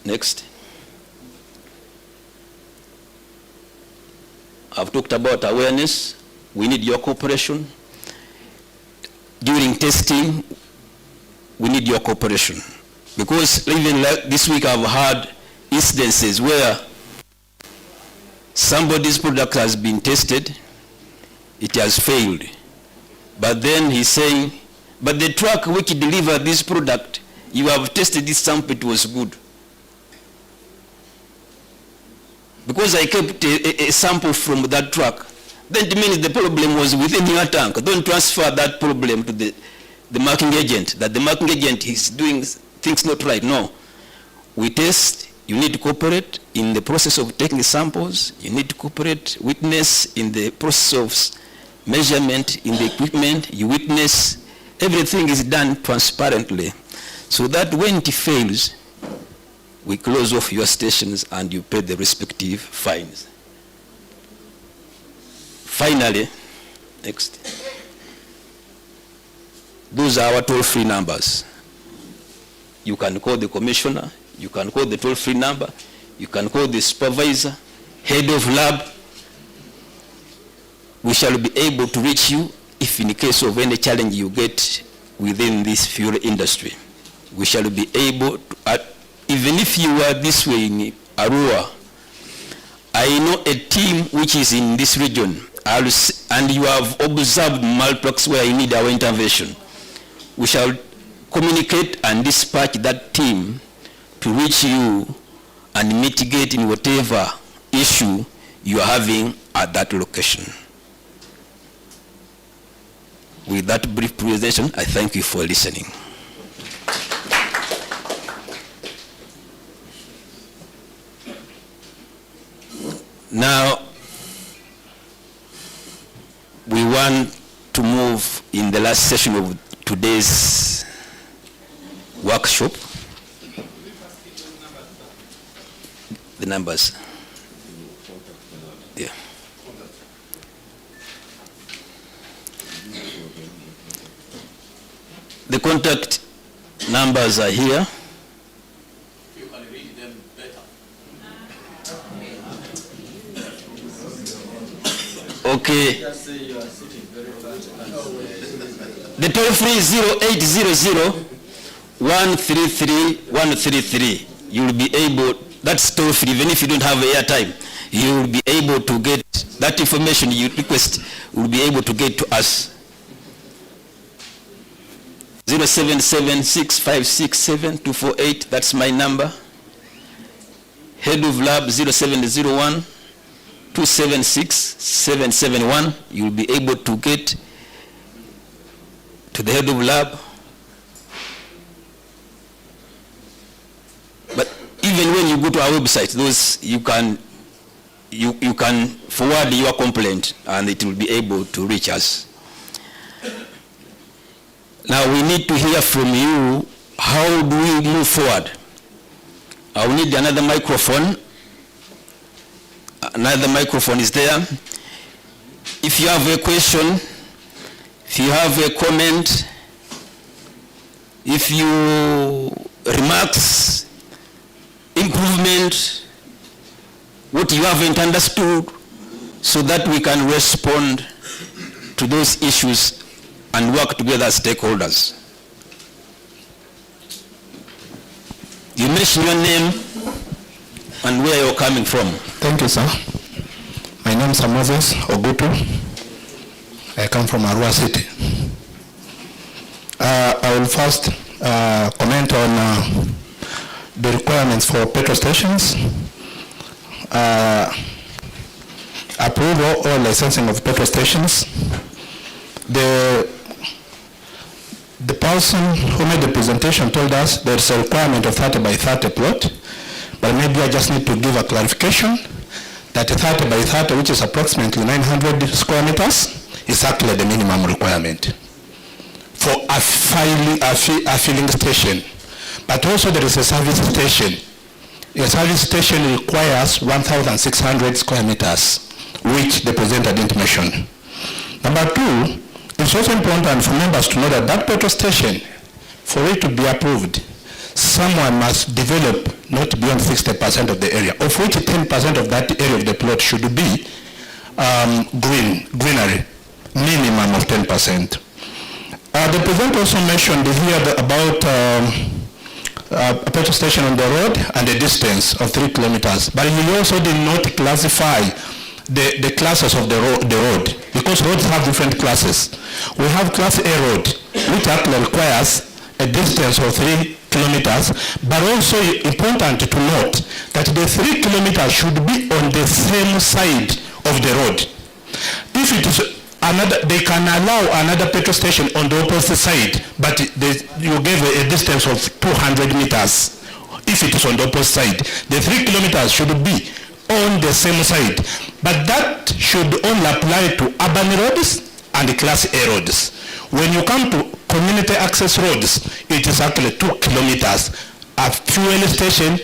Next. I've talked about awareness. We need your cooperation. During testing, we need your cooperation. Because even like this week I've had incidences where somebody's product has been tested, it has failed. But then he's saying, but the truck which delivered this product, you have tested this sample, it was good. Because I kept a sample from that truck, then it means the problem was within your tank. Don't transfer that problem to the marking agent, that the marking agent is doing things not right. No. We test, you need to cooperate in the process of taking samples, you need to cooperate, witness in the process of measurement in the equipment, you witness, everything is done transparently. So that when it fails, we close off your stations and you pay the respective fines. Finally, next. Those are our toll-free numbers. You can call the commissioner, you can call the toll-free number, you can call the supervisor, head of lab. We shall be able to reach you if in the case of any challenge you get within this fuel industry. We shall be able to, even if you are this way in Arua, I know a team which is in this region, and you have observed malpractice where you need our intervention. We shall communicate and dispatch that team to reach you and mitigate in whatever issue you are having at that location. With that brief presentation, I thank you for listening. Now, we want to move in the last session of today's workshop. The numbers. Yeah. The contact numbers are here. You can read them better. Okay. The toll free is 0800-133-133. You will be able, that's toll free, even if you don't have airtime, you will be able to get that information you request, will be able to get to us. 077-6567-248, that's my number. Head of lab 0701-276-771. You'll be able to get to the head of lab. But even when you go to our website, those you can forward your complaint and it will be able to reach us. Now we need to hear from you, how do we move forward? I will need another microphone. Another microphone is there. If you have a question, if you have a comment, if you remarks, improvement, what you haven't understood, so that we can respond to those issues and work together as stakeholders. You mention your name and where you're coming from. Thank you, sir. My name is Moses Ogutu. I come from Arua City. I will first comment on the requirements for petrol stations, approval or licensing of petrol stations. The person who made the presentation told us there's a requirement of 30 by 30 plot, but maybe I just need to give a clarification that 30 by 30, which is approximately 900 square meters, is actually the minimum requirement for a filling station. But also there is a service station. A service station requires 1,600 square meters, which the presenter didn't mention. Number two, it's also important for members to know that that petrol station, for it to be approved, someone must develop not beyond 60% of the area, of which 10% of that area of the plot should be greenery, minimum of 10%. The presenter also mentioned here about a petrol station on the road and a distance of 3 kilometers, but he also did not classify the classes of the road, because roads have different classes. We have class A road, which actually requires a distance of 3 kilometers, but also important to note that the 3 kilometers should be on the same side of the road. If it is another, they can allow another petrol station on the opposite side, but you give a distance of 200 meters. If it is on the opposite side, the 3 kilometers should be on the same side, but that should only apply to urban roads and class A roads. When you come to community access roads, it is actually 2 kilometers. A fuel station,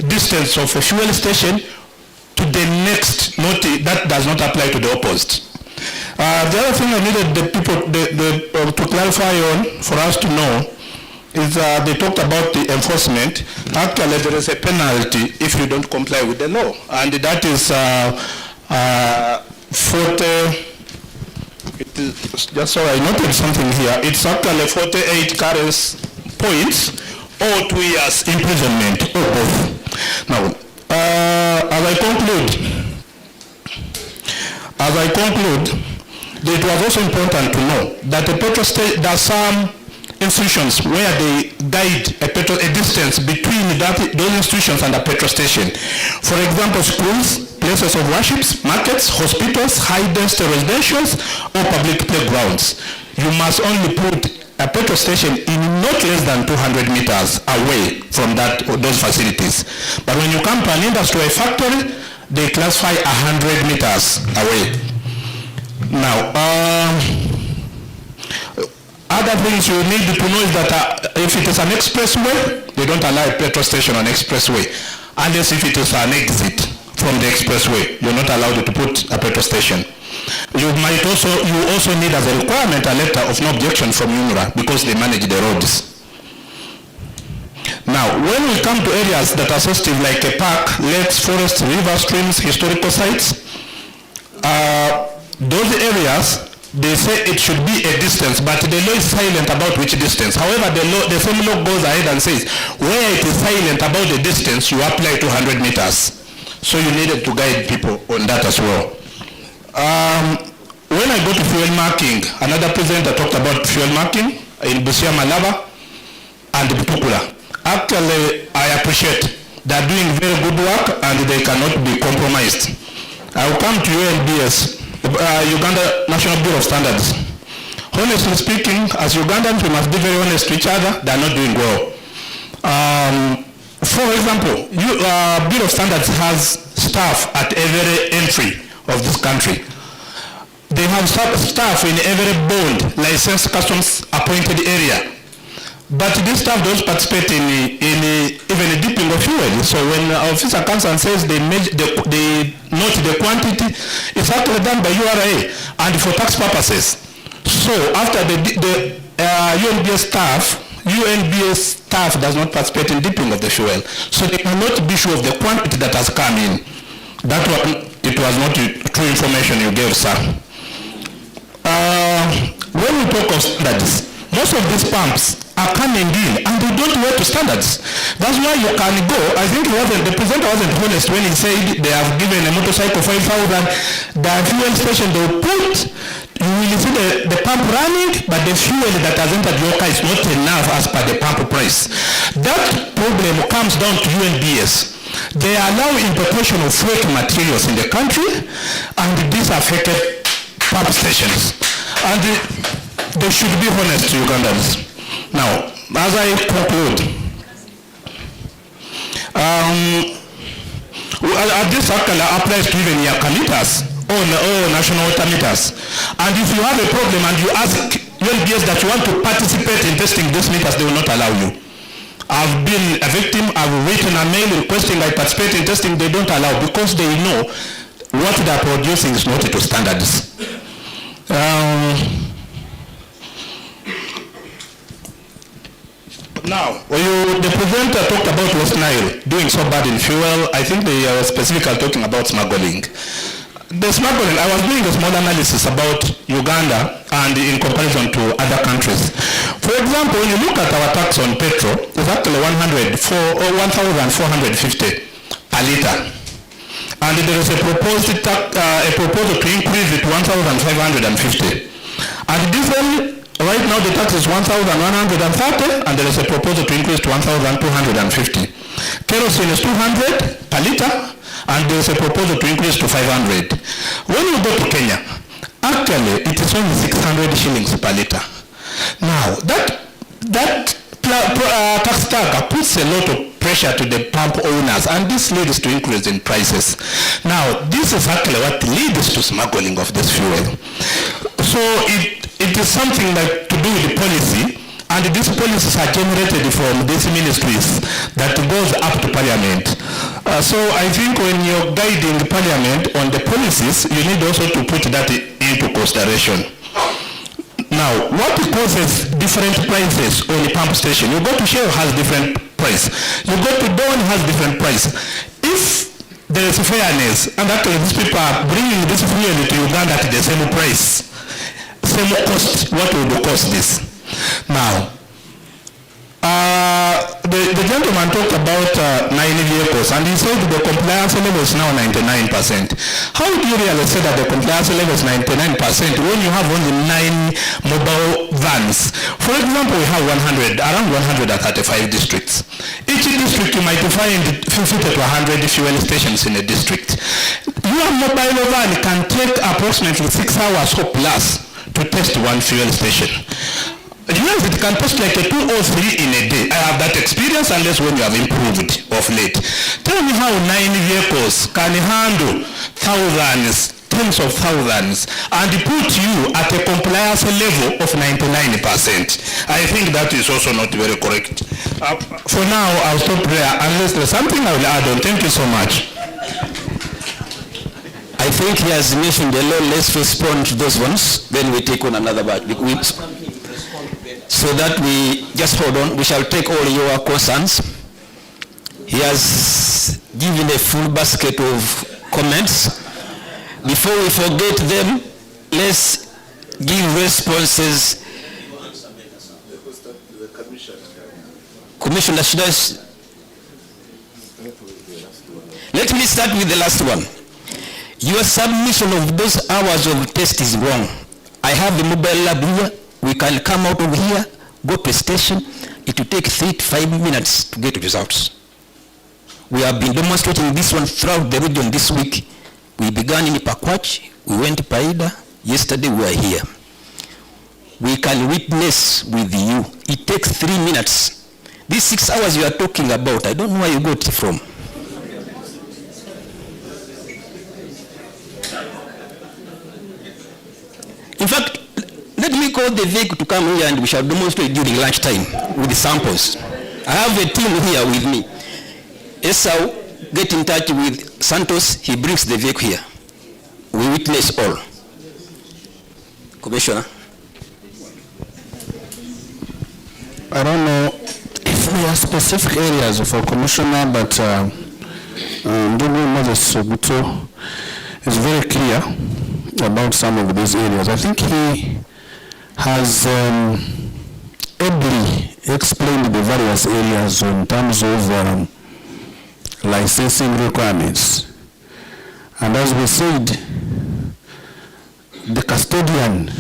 distance of a fuel station to the next, that does not apply to the opposite. The other thing I needed the people to clarify on, for us to know, is they talked about the enforcement. Actually, there is a penalty if you don't comply with the law, and that is 40. It is, just so I noted something here. It's actually 48 currency points or 2 years imprisonment or both. Now, as I conclude, it was also important to know that the petrol station, there are some institutions where they guide a distance between those institutions and the petrol station. For example, schools, places of worships, markets, hospitals, high-density residentials, or public playgrounds. You must only put a petrol station in not less than 200 meters away from those facilities. But when you come to an industry or a factory, they classify 100 meters away. Now, other things you need to know is that if it is an expressway, they don't allow a petrol station on expressway, unless if it is an exit from the expressway, you're not allowed to put a petrol station. You also need as a requirement a letter of no objection from UNRWA, because they manage the roads. Now, when we come to areas that are sensitive, like a park, lakes, forests, rivers, streams, historical sites, those areas, they say it should be a distance, but the law is silent about which distance. However, the same law goes ahead and says, where it is silent about the distance, you apply 200 meters. So you needed to guide people on that as well. When I go to fuel marking, another presenter talked about fuel marking in Busia, Malaba, and Butukula. Actually, I appreciate they're doing very good work and they cannot be compromised. I will come to UNBS, Uganda National Bureau of Standards. Honestly speaking, as Ugandans, we must be very honest to each other. They are not doing well. For example, Bureau of Standards has staff at every entry of this country. They have staff in every bond, licensed customs appointed area. But this staff does participate in even a dipping of fuel. So when an officer comes and says they note the quantity, it's actually done by URA and for tax purposes. So after the UNBS staff does not participate in dipping of the fuel. So they cannot be sure of the quantity that has come in. That one, it was not true information you gave, sir. When we talk of standards, most of these pumps are coming in and they don't work to standards. That's why you can go, I think the presenter wasn't honest when he said they have given a motorcycle 5,000, the fuel station they will put, you will see the pump running, but the fuel that has entered your car is not enough as per the pump price. That problem comes down to UNBS. They allow importation of fake materials in the country, and these affected pump stations. And they should be honest to Ugandans. Now, as I conclude, this actually applies to even your meters or national water meters. And if you have a problem and you ask UNBS that you want to participate in testing these meters, they will not allow you. I've been a victim, I've written a mail requesting I participate in testing, they don't allow because they know what they're producing is not to standards. Now, the presenter talked about West Nile doing so bad in fuel. I think they are specifically talking about smuggling. The smuggling, I was doing a small analysis about Uganda and in comparison to other countries. For example, when you look at our tax on petrol, it's actually 1,450 per liter. And there is a proposal to increase it to 1,550. And diesel, right now the tax is 1,130, and there is a proposal to increase to 1,250. Kerosene is 200 per liter, and there is a proposal to increase to 500. When you go to Kenya, actually it is only 600 shillings per liter. Now, that tax tag puts a lot of pressure to the pump owners, and this leads to increase in prices. Now, this is actually what leads to smuggling of this fuel. So it is something like to do with the policy, and these policies are generated from these ministries that goes up to Parliament. So I think when you're guiding Parliament on the policies, you need also to put that into consideration. Now, what causes different prices on the pump station? You go to Shell, has different price. You go to Dawn, has different price. If there is fairness, and actually these people are bringing this fuel to Uganda at the same price, same cost, what would cost this? Now, the gentleman talked about 9 vehicles, and he said the compliance level is now 99%. How do you really say that the compliance level is 99% when you have only 9 mobile vans? For example, we have around 135 districts. Each district you might find 50 to 100 fuel stations in a district. Your mobile van can take approximately 6 hours or plus to test one fuel station. Yes, it can cost like 2 or 3 in a day. I have that experience, unless when you have improved of late. Tell me how 9 vehicles can handle thousands, tens of thousands, and put you at a compliance level of 99%. I think that is also not very correct. For now, I'll stop there, unless there's something I will add on. Thank you so much. I think he has mentioned a lot. Let's respond to those ones, then we take on another batch. So that we, just hold on, we shall take all your concerns. He has given a full basket of comments. Before we forget them, let's give responses. Commissioner, should I? Let me start with the last one. Your submission of those hours of test is wrong. I have the mobile lab here. We can come out of here, go to a station. It will take 3 to 5 minutes to get results. We have been demonstrating this one throughout the region this week. We began in Pakwach, we went to Paida, yesterday we are here. We can witness with you. It takes 3 minutes. These 6 hours you are talking about, I don't know where you got it from. In fact, let me call the vehicle to come here and we shall demonstrate during lunchtime with the samples. I have a team here with me. Esau, get in touch with Santos, he brings the vehicle here. We witness all. Commissioner. I don't know if there are specific areas for Commissioner, but Moses Sobuto is very clear about some of these areas. I think he has ably explained the various areas in terms of licensing requirements. And as we said, the custodian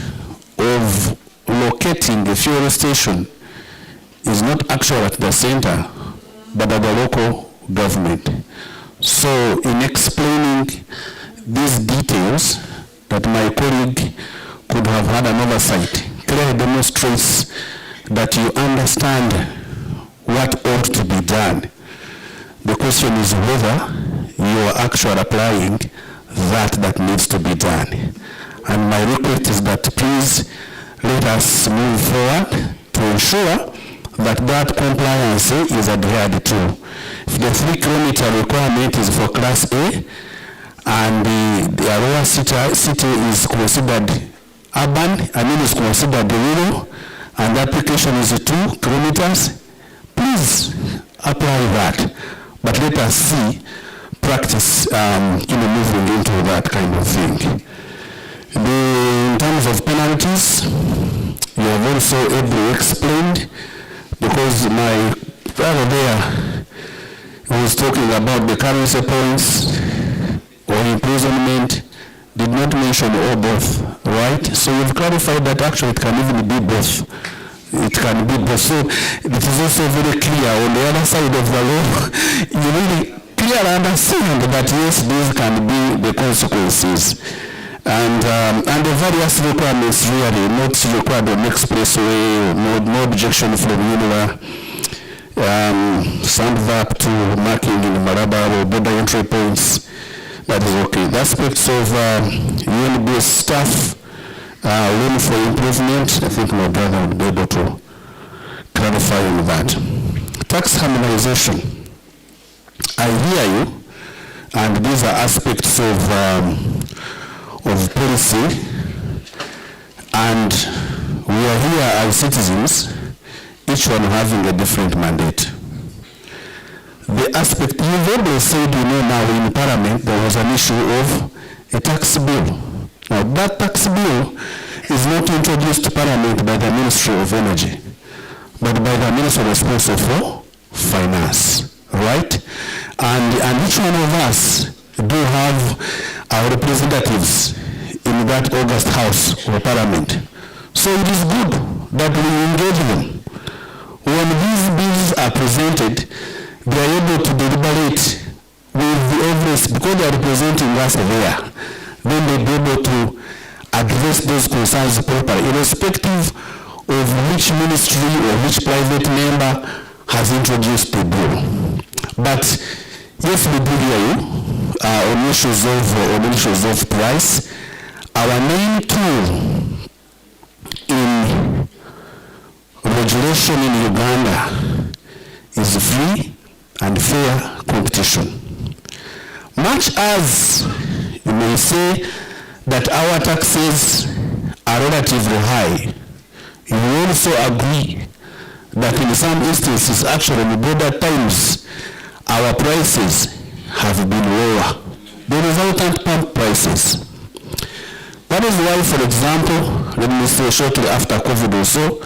of locating the fuel station is not actually at the center, but at the local government. So in explaining these details that my colleague could have had an oversight, clearly demonstrates that you understand what ought to be done. The question is whether you are actually applying that needs to be done. And my request is that please let us move forward to ensure that compliance is adhered to. If the 3 kilometer requirement is for Class A, and the Arua city is considered urban, is considered rural, and the application is 2 kilometers, please apply that. But let us see practice, moving into that kind of thing. In terms of penalties, you have also ably explained, because my brother there was talking about the currency points or imprisonment, did not mention or both, right? So you've clarified that actually it can even be both. It can be both. So it is also very clear on the other side of the law, you really clearly understand that yes, these can be the consequences. And the various requirements really, not required on expressway, no objection from UNILA, summed up to marking in Maraba or border entry points, that is okay. The aspects of UNBS staff, room for improvement, I think my brother would be able to clarify on that. Tax harmonization, I hear you, and these are aspects of policy, and we are here as citizens, each one having a different mandate. The aspect, you've always said, now in Parliament, there was an issue of a tax bill. Now that tax bill is not introduced to Parliament by the Ministry of Energy, but by the Minister responsible for Finance, right? And each one of us do have our representatives in that August House or Parliament. So it is good that we engage them. When these bills are presented, they are able to deliberate with the evidence, because they are representing us there. Then they'll be able to address those concerns properly, irrespective of which ministry or which private member has introduced the bill. But yes, we do hear you on issues of price. Our main tool in regulation in Uganda is free and fair competition. Much as you may say that our taxes are relatively high, you also agree that in some instances, actually in border times, our prices have been lower. The resultant pump prices. That is why, for example, let me say shortly after COVID also,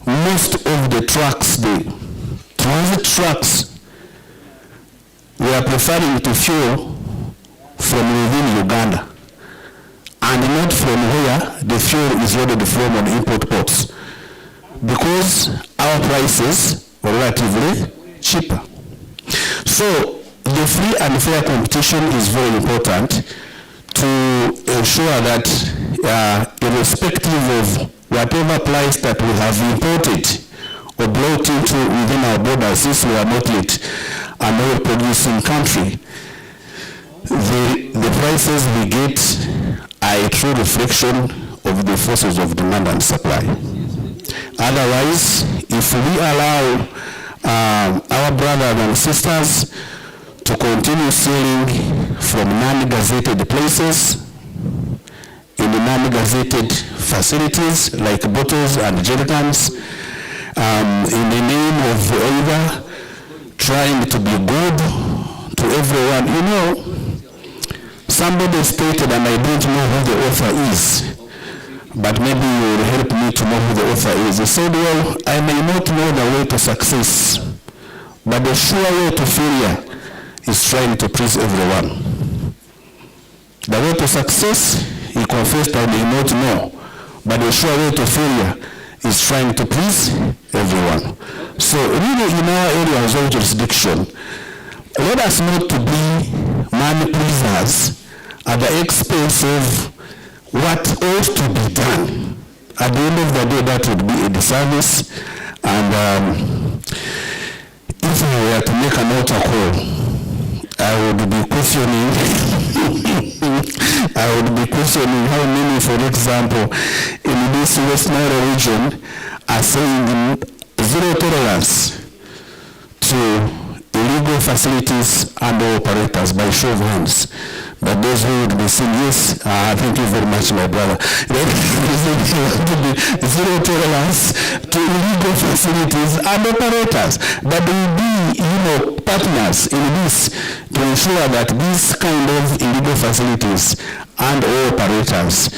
most of the trucks, the transit trucks, were preferring to fuel from within Uganda and not from where the fuel is loaded from on import ports, because our prices were relatively cheaper. So the free and fair competition is very important to ensure that irrespective of whatever price that we have imported or brought into within our borders, since we are not yet an oil producing country, the prices we get are a true reflection of the forces of demand and supply. Otherwise, if we allow our brothers and sisters to continue selling from non-gazetted places, in the non-gazetted facilities like bottles and jerrycans, in the name of either trying to be good to everyone. Somebody stated, and I don't know who the author is, but maybe you will help me to know who the author is. He said, well, I may not know the way to success, but the sure way to failure is trying to please everyone. The way to success, he confessed, I may not know, but the sure way to failure is trying to please everyone. So really in our areas of jurisdiction, let us not to be man pleasers at the expense of what ought to be done. At the end of the day, that would be a disservice. And if I were to make an altar call, I would be questioning how many, for example, in this West Nile region are saying zero tolerance to illegal facilities and operators by show of hands. But those who would be saying, yes, thank you very much, my brother. Zero tolerance to illegal facilities and operators. But there will be, partners in this to ensure that these kind of illegal facilities and operators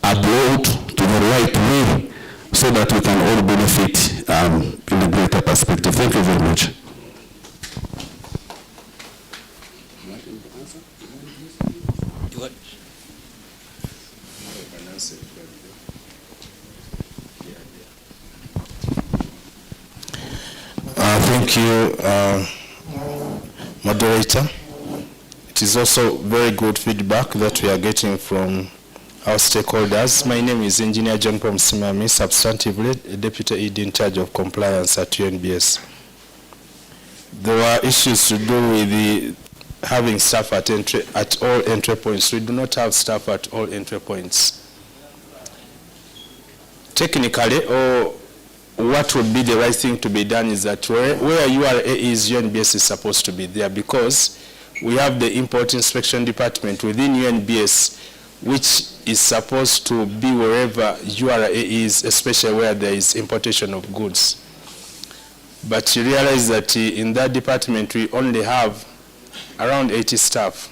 are brought to the right way so that we can all benefit in the greater perspective. Thank you very much. Thank you, moderator. It is also very good feedback that we are getting from our stakeholders. My name is Engineer John Pomsimami, substantively Deputy ED in charge of compliance at UNBS. There were issues to do with having staff at all entry points. We do not have staff at all entry points. Technically, or what would be the right thing to be done is that where URA is, UNBS is supposed to be there, because we have the import inspection department within UNBS, which is supposed to be wherever URA is, especially where there is importation of goods. But you realize that in that department we only have around 80 staff.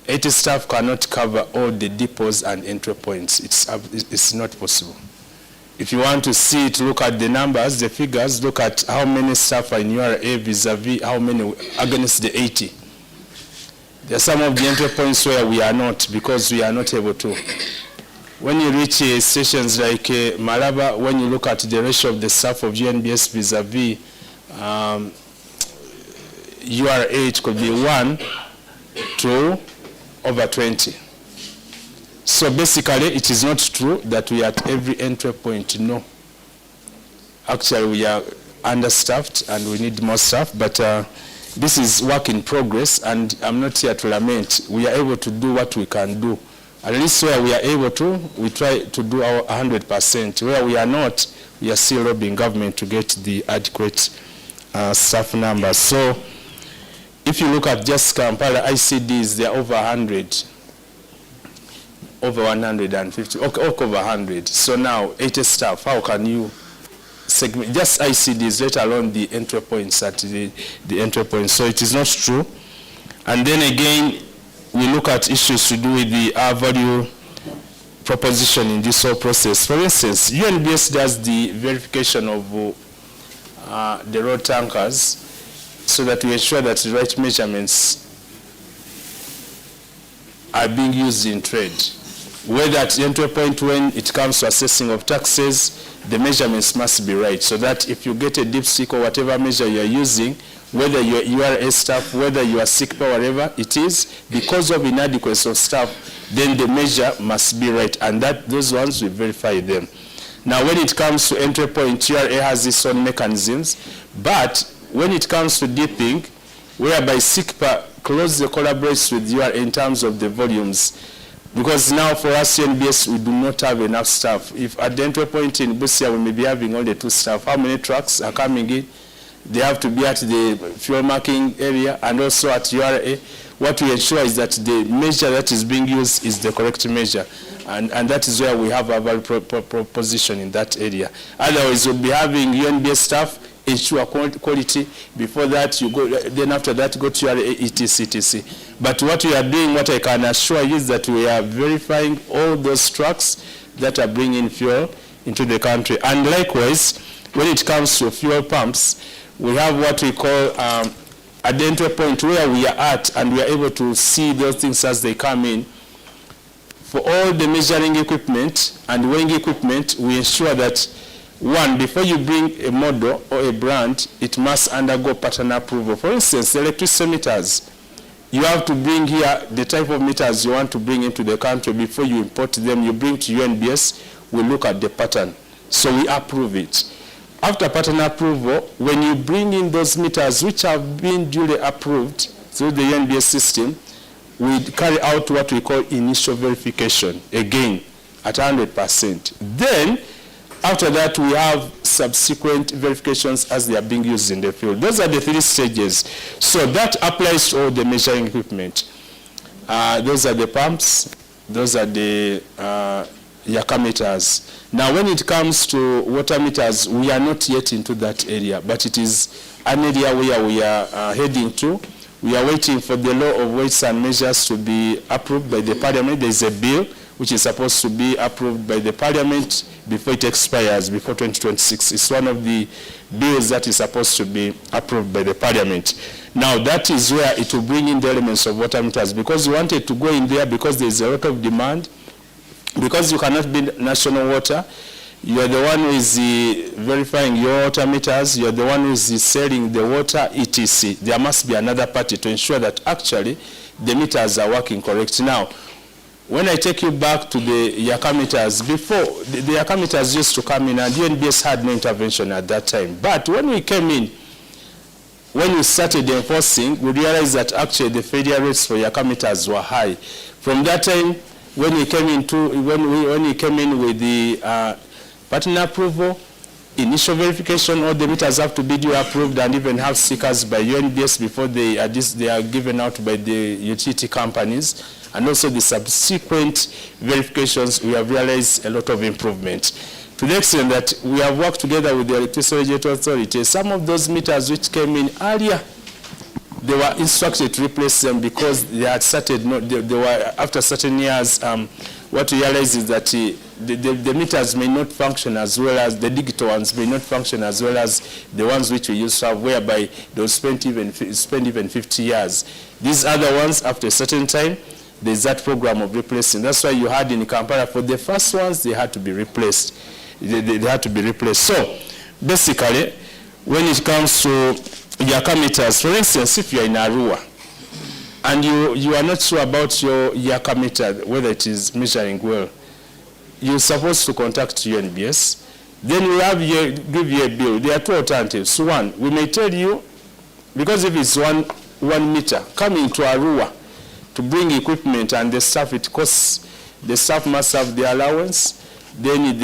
80 staff cannot cover all the depots and entry points. It's not possible. If you want to see it, look at the numbers, the figures, look at how many staff are in URA vis-a-vis how many against the 80. There are some of the entry points where we are not, because we are not able to. When you reach stations like Malaba, when you look at the ratio of the staff of UNBS vis-a-vis URA, it could be 1 to over 20. So basically, it is not true that we are at every entry point. No. Actually, we are understaffed and we need more staff, but this is work in progress, and I'm not here to lament. We are able to do what we can do. At least where we are able to, we try to do our 100%. Where we are not, we are still lobbying government to get the adequate staff numbers. So if you look at just Kampala ICDs, they are over 100. Over 150, over 100. So now 80 staff, how can you segment just ICDs, let alone the entry points at the entry points? So it is not true. And then again, we look at issues to do with the value proposition in this whole process. For instance, UNBS does the verification of the road tankers so that we ensure that the right measurements are being used in trade. Whether at the entry point, when it comes to assessing of taxes, the measurements must be right, so that if you get a dipstick or whatever measure you are using, whether you are URA staff, whether you are SICPA, whatever it is, because of inadequacy of staff, then the measure must be right, and those ones we verify them. Now, when it comes to entry point, URA has its own mechanisms, but when it comes to dipping, whereby SICPA closely collaborates with URA in terms of the volumes, because now for us UNBS, we do not have enough staff. If at the entry point in Busia, we may be having only 2 staff, how many trucks are coming in? They have to be at the fuel marking area and also at URA. What we ensure is that the measure that is being used is the correct measure. And that is where we have our value proposition in that area. Otherwise, we'll be having UNBS staff ensure quality. Before that, you go, then after that, go to your etc. But what we are doing, what I can assure you, is that we are verifying all those trucks that are bringing fuel into the country. And likewise, when it comes to fuel pumps, we have what we call at the entry point where we are at, and we are able to see those things as they come in. For all the measuring equipment and weighing equipment, we ensure that, one, before you bring a model or a brand, it must undergo pattern approval. For instance, electricity meters, you have to bring here the type of meters you want to bring into the country. Before you import them, you bring to UNBS, we look at the pattern. So we approve it. After pattern approval, when you bring in those meters which have been duly approved through the UNBS system, we carry out what we call initial verification, again, at 100%. Then, after that, we have subsequent verifications as they are being used in the field. Those are the 3 stages. So that applies to all the measuring equipment. Those are the pumps, those are the Yaka meters. Now when it comes to water meters, we are not yet into that area, but it is an area where we are heading to. We are waiting for the law of weights and measures to be approved by the parliament. There is a bill which is supposed to be approved by the parliament before it expires, before 2026. It's one of the bills that is supposed to be approved by the parliament. Now that is where it will bring in the elements of water meters, because we wanted to go in there because there is a lot of demand, because you cannot be national water. You are the one who is verifying your water meters, you are the one who is selling the water, etc. There must be another party to ensure that actually the meters are working correct. Now, when I take you back to the Yaka meters, before, the Yaka meters used to come in and UNBS had no intervention at that time. But when we came in, when we started enforcing, we realized that actually the failure rates for Yaka meters were high. From that time, when we came in with the partner approval, initial verification, all the meters have to be due approved and even have stickers by UNBS before they are given out by the utility companies. And also the subsequent verifications, we have realized a lot of improvement. To the extent that we have worked together with the Electricity Regulatory Authority. Some of those meters which came in earlier, they were instructed to replace them because they had started, they were after certain years, what we realize is that the meters may not function as well as the digital ones, may not function as well as the ones which we used to have, whereby they'll spend even 50 years. These other ones, after a certain time, there's that program of replacing. That's why you had in Kampala, for the first ones, they had to be replaced. They had to be replaced. So, basically, when it comes to Yaka meters, for instance, if you're in Arua, and you are not sure about your Yaka meter, whether it is measuring well, you're supposed to contact UNBS. Then we give you a bill. There are 2 alternatives. One, we may tell you, because if it's one meter, coming to Arua to bring equipment and the staff, it costs, the staff must have the allowance, then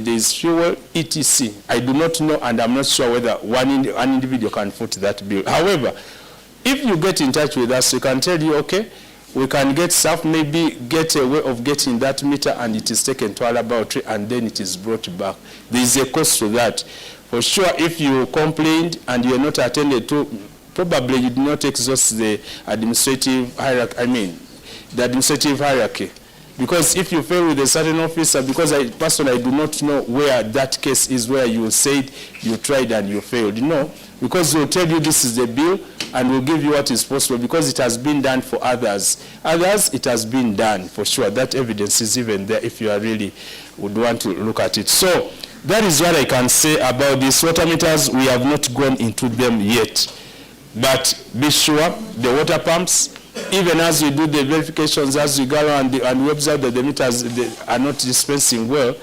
there's fuel, etc. I do not know, and I'm not sure whether an individual can foot that bill. However, if you get in touch with us, we can tell you, okay, we can get staff, maybe get a way of getting that meter, and it is taken to our laboratory, and then it is brought back. There is a cost to that. For sure, if you complained and you are not attended to, probably you do not exhaust the administrative hierarchy, the administrative hierarchy. Because if you fail with a certain officer, because I do not know where that case is, where you said you tried and you failed. No, because we'll tell you this is the bill and we'll give you what is possible, because it has been done for others. Others, it has been done for sure. That evidence is even there if you are really would want to look at it. So that is what I can say about these water meters. We have not gone into them yet. But be sure the water pumps, even as we do the verifications, as we go around and we observe that the meters are not dispensing well,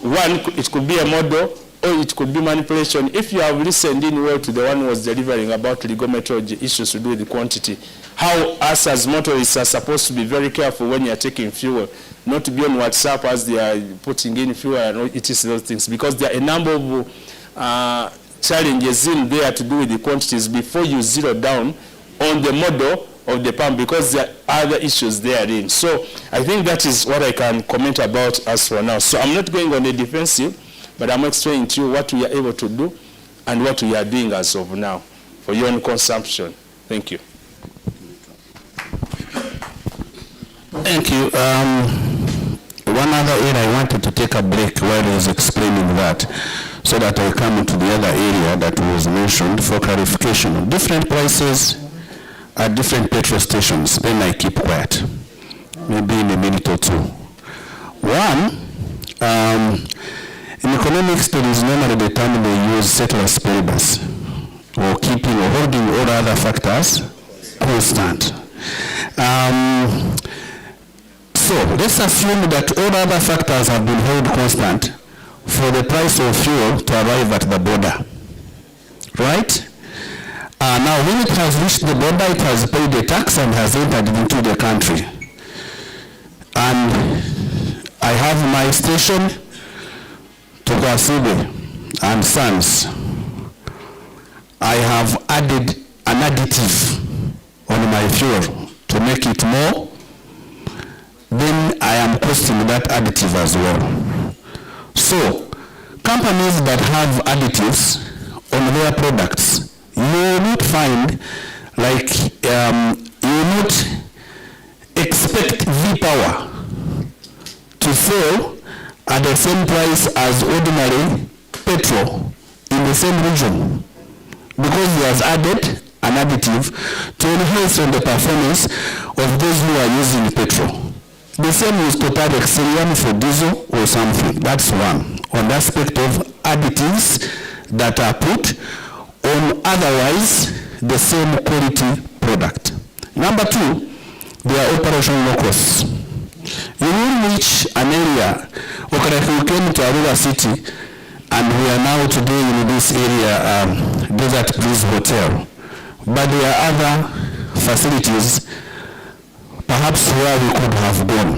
one, it could be a model or it could be manipulation. If you have listened in well to the one who was delivering about ligometrology issues to do with the quantity, how us as motorists are supposed to be very careful when you are taking fuel, not to be on WhatsApp as they are putting in fuel and it is those things, because there are a number of challenges in there to do with the quantities before you zero down on the model of the pump, because there are other issues therein. So I think that is what I can comment about as for now. So I'm not going on the defensive, but I'm explaining to you what we are able to do and what we are doing as of now for your own consumption. Thank you. Thank you. One other area I wanted to take a break while I was explaining that, so that I come to the other area that was mentioned for clarification. Different prices at different petrol stations, then I keep quiet, maybe in a minute or two. One, in economics, there is normally the term they use ceteris paribus, or keeping or holding all other factors constant. So let's assume that all other factors have been held constant for the price of fuel to arrive at the border, right? Now, when it has reached the border, it has paid the tax and has entered into the country. And I have my station to Kwasibe. and Sons, I have added an additive on my fuel to make it more, then I am costing that additive as well. So, companies that have additives on their products, you will not find, like, you will not expect V-Power to sell at the same price as ordinary petrol in the same region, because he has added an additive to enhance on the performance of those who are using petrol. The same with Total Excellium for diesel or something. That's one. On the aspect of additives that are put on otherwise the same quality product. Number two, their operational costs. You will reach an area, okay, if we came to Arua City and we are now today in this area, Desert Breeze Hotel, but there are other facilities perhaps where we could have gone.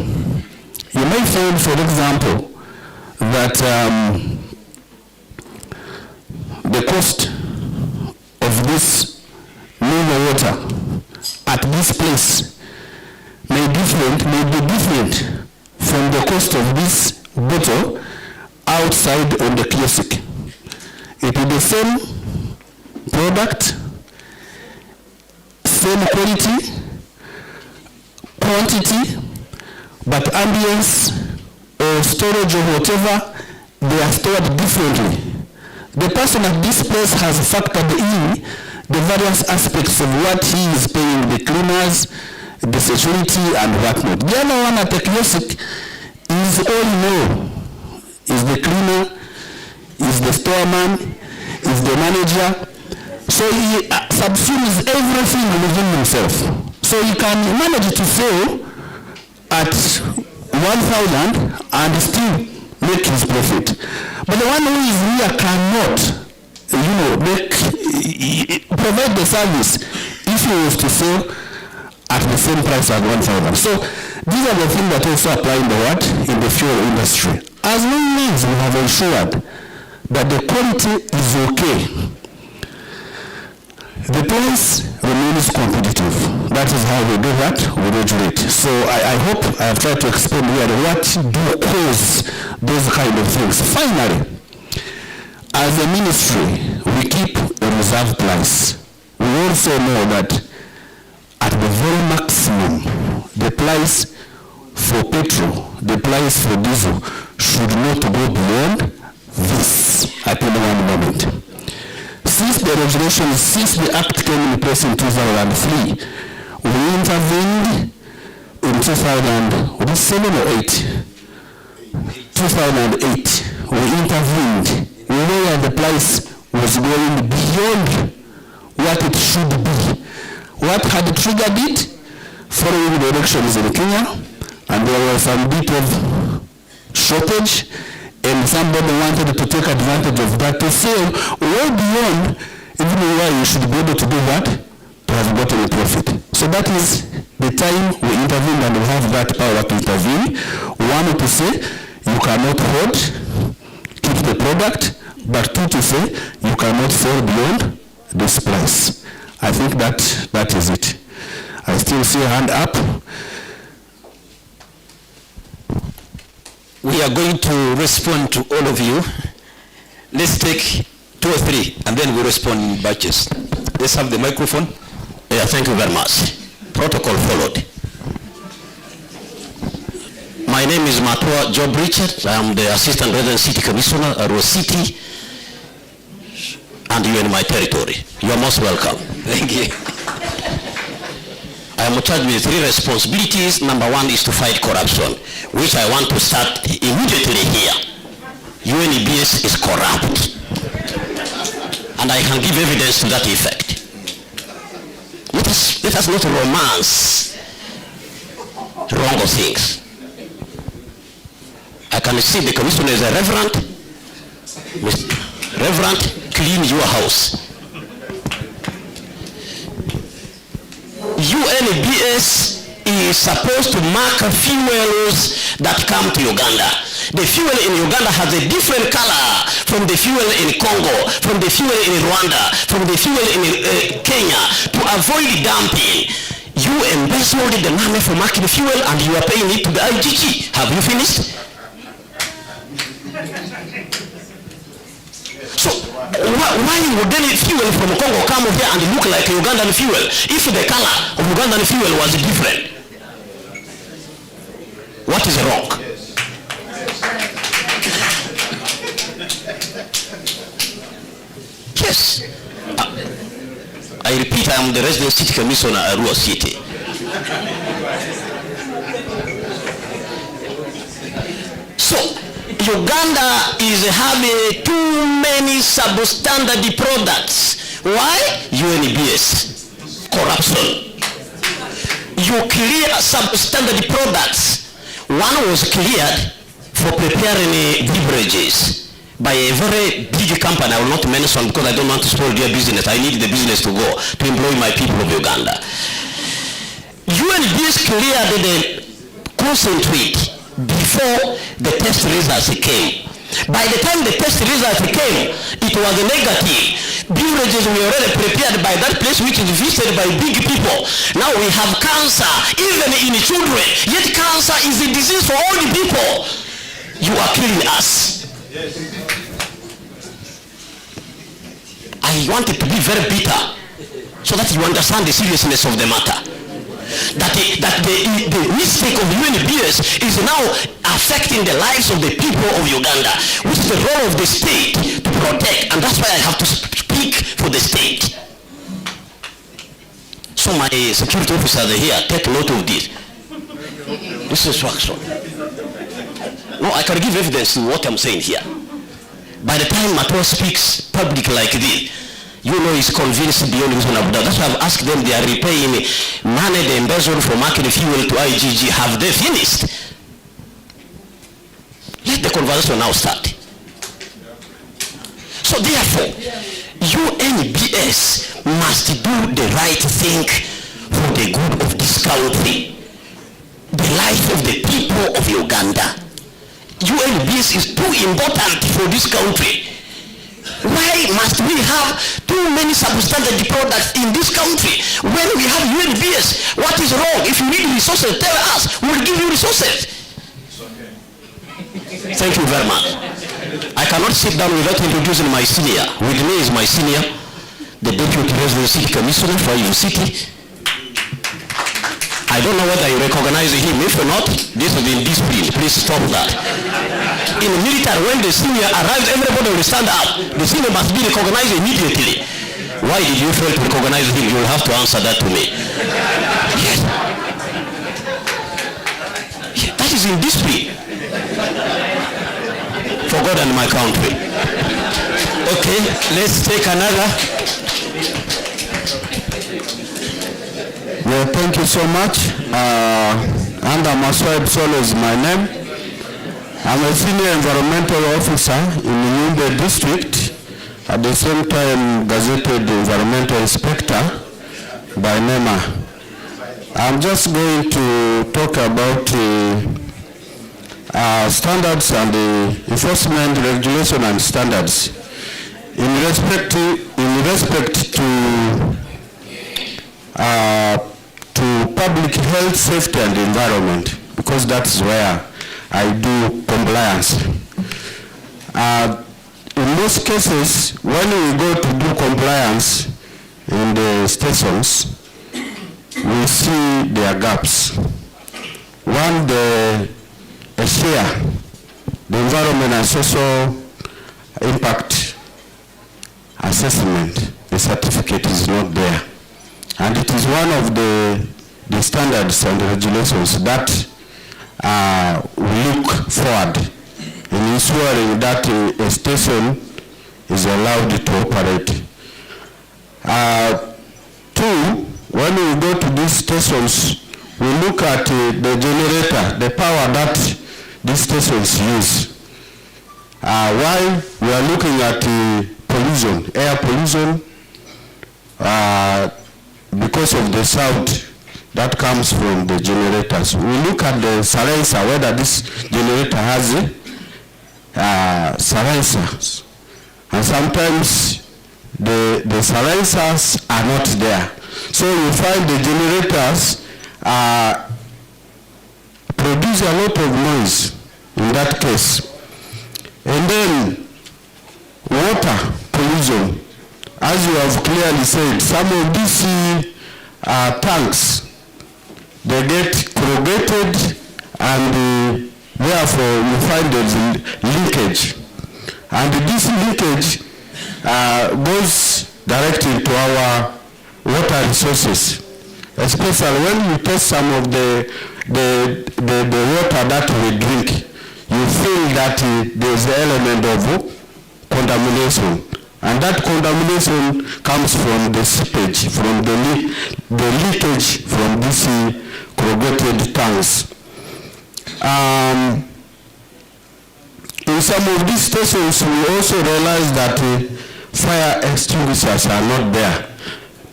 You may find, for example, that the cost of this mineral water at this place may be different from the cost of this bottle outside on the kiosk. It is the same product, same quality, quantity, but ambience or storage or whatever, they are stored differently. The person at this place has factored in the various aspects of what he is paying, the cleaners, the security and whatnot. The other one at the kiosk is all you know. Is the cleaner, is the storeman, is the manager. So he subsumes everything within himself. So he can manage to sell at 1,000 and still make his profit. But the one who is here cannot, provide the service if he was to sell at the same price as 1,000. So these are the things that also apply in the fuel industry. As long as we have ensured that the quality is okay, the price remains competitive. That is how we do that, we regulate. So I hope I have tried to explain here what do cause those kind of things. Finally, as a ministry, we keep a reserve price. We also know that at the very maximum, the price for petrol, the price for diesel should not go beyond this at any one moment. Since the Act came in place in 2003, we intervened in 2007 or 8? 2008. We intervened where the price was going beyond what it should be. What had triggered it? Following the elections in Kenya, and there was some bit of shortage, and somebody wanted to take advantage of that to sell way beyond even where you should be able to do what? To have gotten a profit. So that is the time we intervene, and we have that power to intervene. One, to say you cannot hold, keep the product, but two, to say you cannot sell beyond this price. I think that is it. I still see a hand up. We are going to respond to all of you. Let's take 2 or 3 and then we respond in batches. Let's have the microphone. Yeah, thank you very much. Protocol followed. My name is Matua Job Richard. I am the Assistant Resident City Commissioner, Arua City, and you are in my territory. You are most welcome. Thank you. I am charged with 3 responsibilities. Number 1 is to fight corruption, which I want to start immediately here. UNBS is corrupt. And I can give evidence to that effect. Let us not romance wrong things. I can see the commissioner is a reverend. Reverend, clean your house. UNBS is supposed to mark fuels that come to Uganda. The fuel in Uganda has a different color from the fuel in Congo, from the fuel in Rwanda, from the fuel in Kenya. To avoid dumping, you embezzled the money for marking fuel and you are paying it to the IGG. Have you finished? So why would any fuel from Congo come here and look like Ugandan fuel if the color of Ugandan fuel was different? What is wrong? Yes. I repeat, I am the resident city commissioner at Arua City. So, Uganda is having too many substandard products. Why? UNBS. Corruption. You clear substandard products. One was cleared for preparing beverages by a very big company. I will not mention because I don't want to spoil their business. I need the business to go to employ my people of Uganda. UNBS cleared the concentrate before the test results came. By the time the test results came, it was negative. Beverages were already prepared by that place which is visited by big people. Now we have cancer, even in children. Yet cancer is a disease for all the people. You are killing us. Yes. I wanted to be very bitter so that you understand the seriousness of the matter. That the mistake of UNBS is now affecting the lives of the people of Uganda, which is the role of the state to protect, and that's why I have to speak for the state. So my security officers are here, take note of this. This is instruction. No, I can give evidence to what I'm saying here. By the time Matua speaks public like this, you know he's convinced beyond reasonable doubt. That's why I've asked them, they are repaying money they embezzled for marketing fuel to IGG. Have they finished? Let the conversation now start. So therefore, UNBS must do the right thing for the good of this country, the life of the people of Uganda. UNBS is too important for this country. Why must we have too many substandard products in this country when we have UNBS? What is wrong? If you need resources, tell us. We will give you resources. Thank you very much. I cannot sit down without introducing my senior. With me is my senior, the Deputy Resident City Commissioner for your city. I don't know whether you recognize him. If not, this is indiscipline. Please stop that. In the military, when the senior arrives, everybody will stand up. The senior must be recognized immediately. Why did you fail to recognize him? You will have to answer that to me. Yes. That is indiscipline. For God and my country. Okay, let's take another. Well, thank you so much. Anda Maswab Solo is my name. I'm a senior environmental officer in Nyumbe district, at the same time gazetted environmental inspector by NEMA. I'm just going to talk about standards and enforcement, regulation and standards. In respect to public health, safety and environment, because that's where I do compliance. In most cases, when we go to do compliance in the stations, we see there are gaps. One, the share, the environment and social impact assessment, the certificate is not there. And it is one of the standards and the regulations that we look forward in ensuring that a station is allowed to operate. Two, when we go to these stations, we look at the generator, the power that these stations use. While we are looking at pollution, air pollution, because of the sound that comes from the generators. We look at the silencer, whether this generator has silencers. And sometimes the silencers are not there. So you find the generators produce a lot of noise in that case. And then water pollution. As you have clearly said, some of these tanks, they get corrugated and therefore you find there's leakage. And this leakage goes directly to our water resources, especially when you test some of the water that we drink, you feel that there's an element of contamination. And that contamination comes from the seepage, from the leakage from these corrugated tanks. In some of these stations, we also realize that fire extinguishers are not there.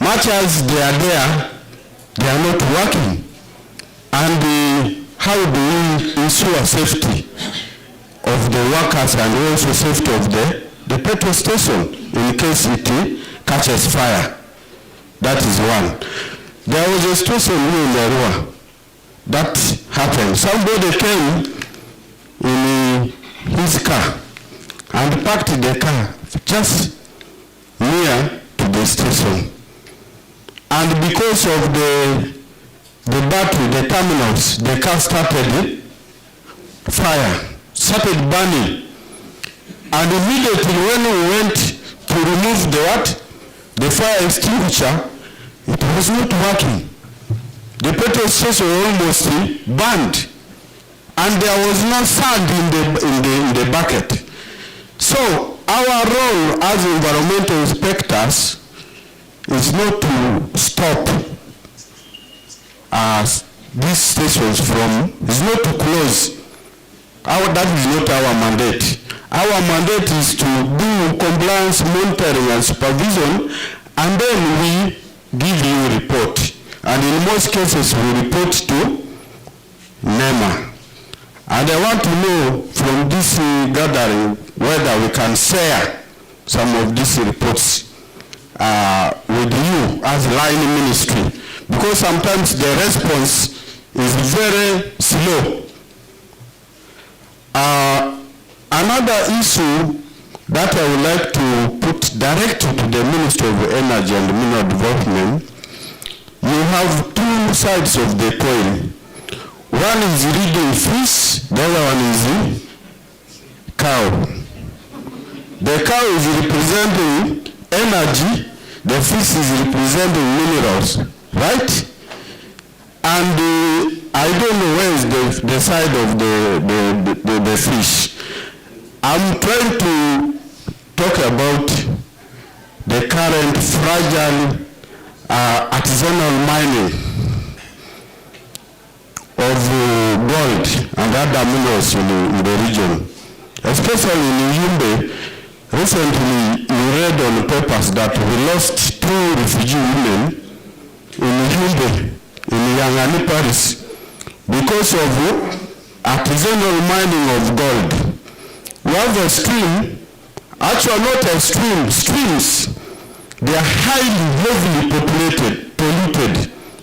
Much as they are there, they are not working. And how do we ensure safety of the workers and also safety of the petrol station in case it catches fire? That is one. There was a situation here in Arua that happened. Somebody came in his car and parked the car just near to the station. And because of the battery, the terminals, the car started burning. And immediately when we went to remove the fire extinguisher, it was not working. The petrol station almost burned, and there was no sand in the bucket. So our role as environmental inspectors is not to stop these stations is not to close. That is not our mandate. Our mandate is to do compliance monitoring and supervision, and then we give you a report. And in most cases, we report to NEMA. And I want to know from this gathering whether we can share some of these reports with you as line ministry, because sometimes the response is very slow. Another issue that I would like to put directly to the Ministry of Energy and Mineral Development, you have two sides of the coin. One is reading fish, the other one is cow. The cow is representing energy, the fish is representing minerals, right? And I don't know where is the side of the fish. I'm trying to talk about the current fragile artisanal mining of gold and other minerals in the region. Especially in Yumbe, recently we read on the papers that we lost 2 refugee women in Yumbe, in Yangani, Paris, because of artisanal mining of gold. We have a stream, actually not a stream, streams. They are heavily polluted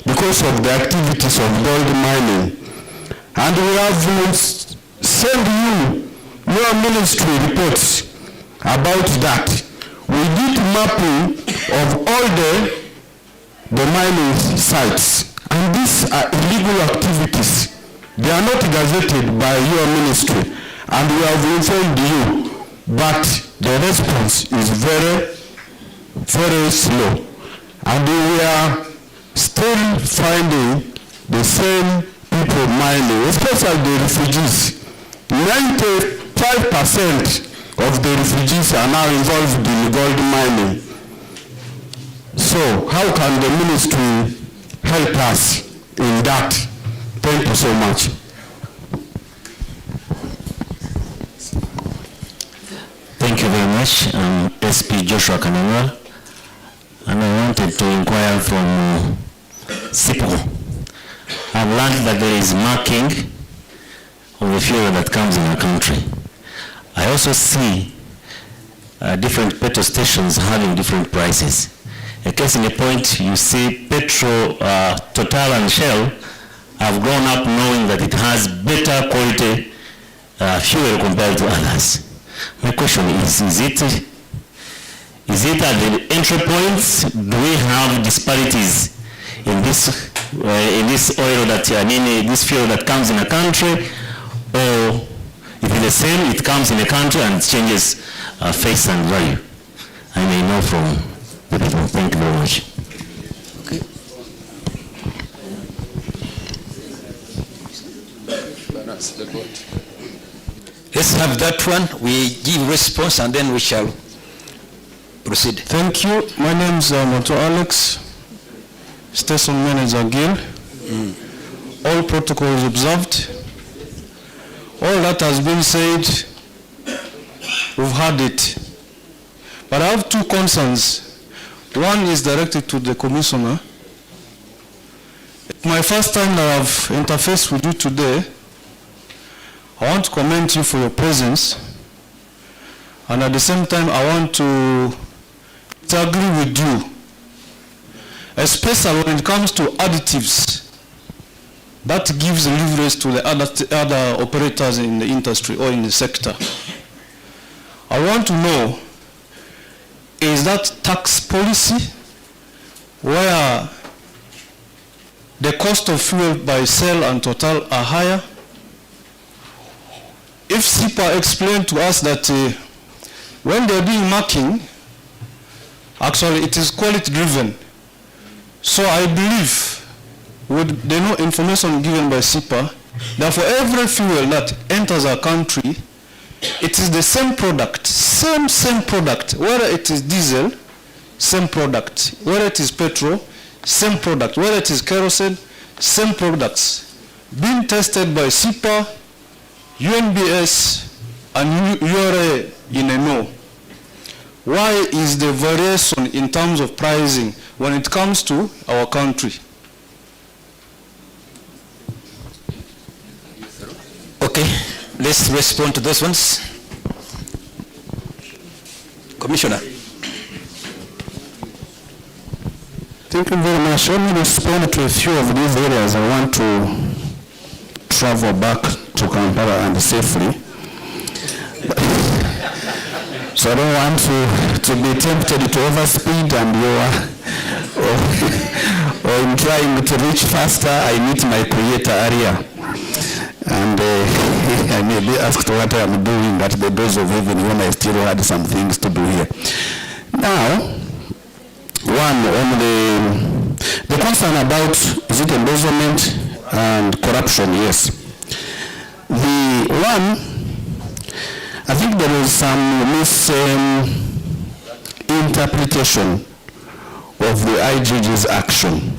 because of the activities of gold mining. And we have sent you your ministry reports about that. We did mapping of all the mining sites. And these are illegal activities. They are not gazetted by your ministry. And we have informed you, but the response is very, very slow. And we are still finding the same people mining, especially the refugees. 95% of the refugees are now involved in gold mining. So how can the ministry help us in that? Thank you so much. Thank you very much. I'm SP Joshua Kananwa, and I wanted to inquire from SIPO. I've learned that there is marking of the fuel that comes in our country. I also see different petrol stations having different prices. A case in a point, you see petrol, Total and Shell have gone up knowing that it has better quality fuel compared to others. My question is it at the entry points? Do we have disparities in this oil that, this fuel that comes in a country, or if it's the same, it comes in a country and it changes face and value? I may know from the people. Thank you very much. Okay. Let's have that one. We give response and then we shall proceed. Thank you. My name is Moto Alex, Station Manager Gill. All protocols observed. All that has been said, we've heard it. But I have two concerns. One is directed to the Commissioner. It's my first time that I've interfaced with you today. I want to commend you for your presence. And at the same time, I want to agree with you, especially when it comes to additives. That gives leverage to the other operators in the industry or in the sector. I want to know, is that tax policy where the cost of fuel by Shell and Total are higher? If SIPA explained to us that when they're doing marking, actually it is quality driven. So I believe with the no information given by SIPA, that for every fuel that enters our country, it is the same product, same product, whether it is diesel, same product, whether it is petrol, same product, whether it is kerosene, same products, being tested by SIPA, UNBS, and URA in a no. Why is the variation in terms of pricing when it comes to our country? Okay, let's respond to those ones. Commissioner. Thank you very much. Let me respond to a few of these areas. I want to travel back to Kampala and safely. So I don't want to be tempted to overspeed and or in trying to reach faster, I meet my creator area. And I may be asked what I am doing at the doors of heaven when I still had some things to do here. Now, one on the concern about, is it embezzlement and corruption? Yes. The one, I think there is some misinterpretation of the IGG's action,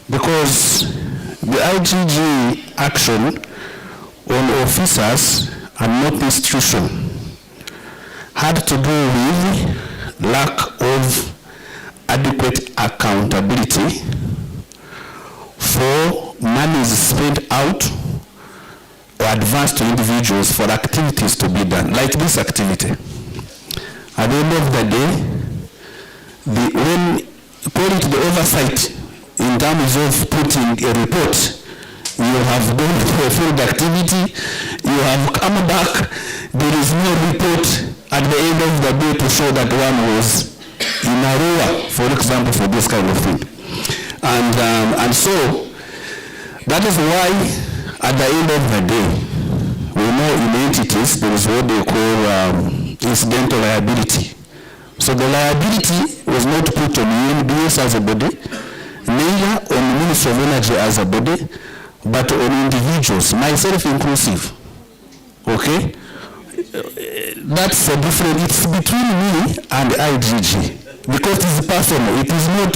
because the IGG action on officers and not institution had to do with lack of adequate accountability for monies spent out or advanced to individuals for activities to be done, like this activity. At the end of the day, when call it the oversight in terms of putting a report, you have gone through a field activity, you have come back, there is no report at the end of the day to show that one was in Arua, for example, for this kind of thing. And so, that is why at the end of the day, we know in entities there is what they call incidental liability. So the liability was not put on UNBS as a body, neither on the Ministry of Energy as a body, but on individuals, myself inclusive. Okay? That's a different, it's between me and IGG. Because it is personal, it is not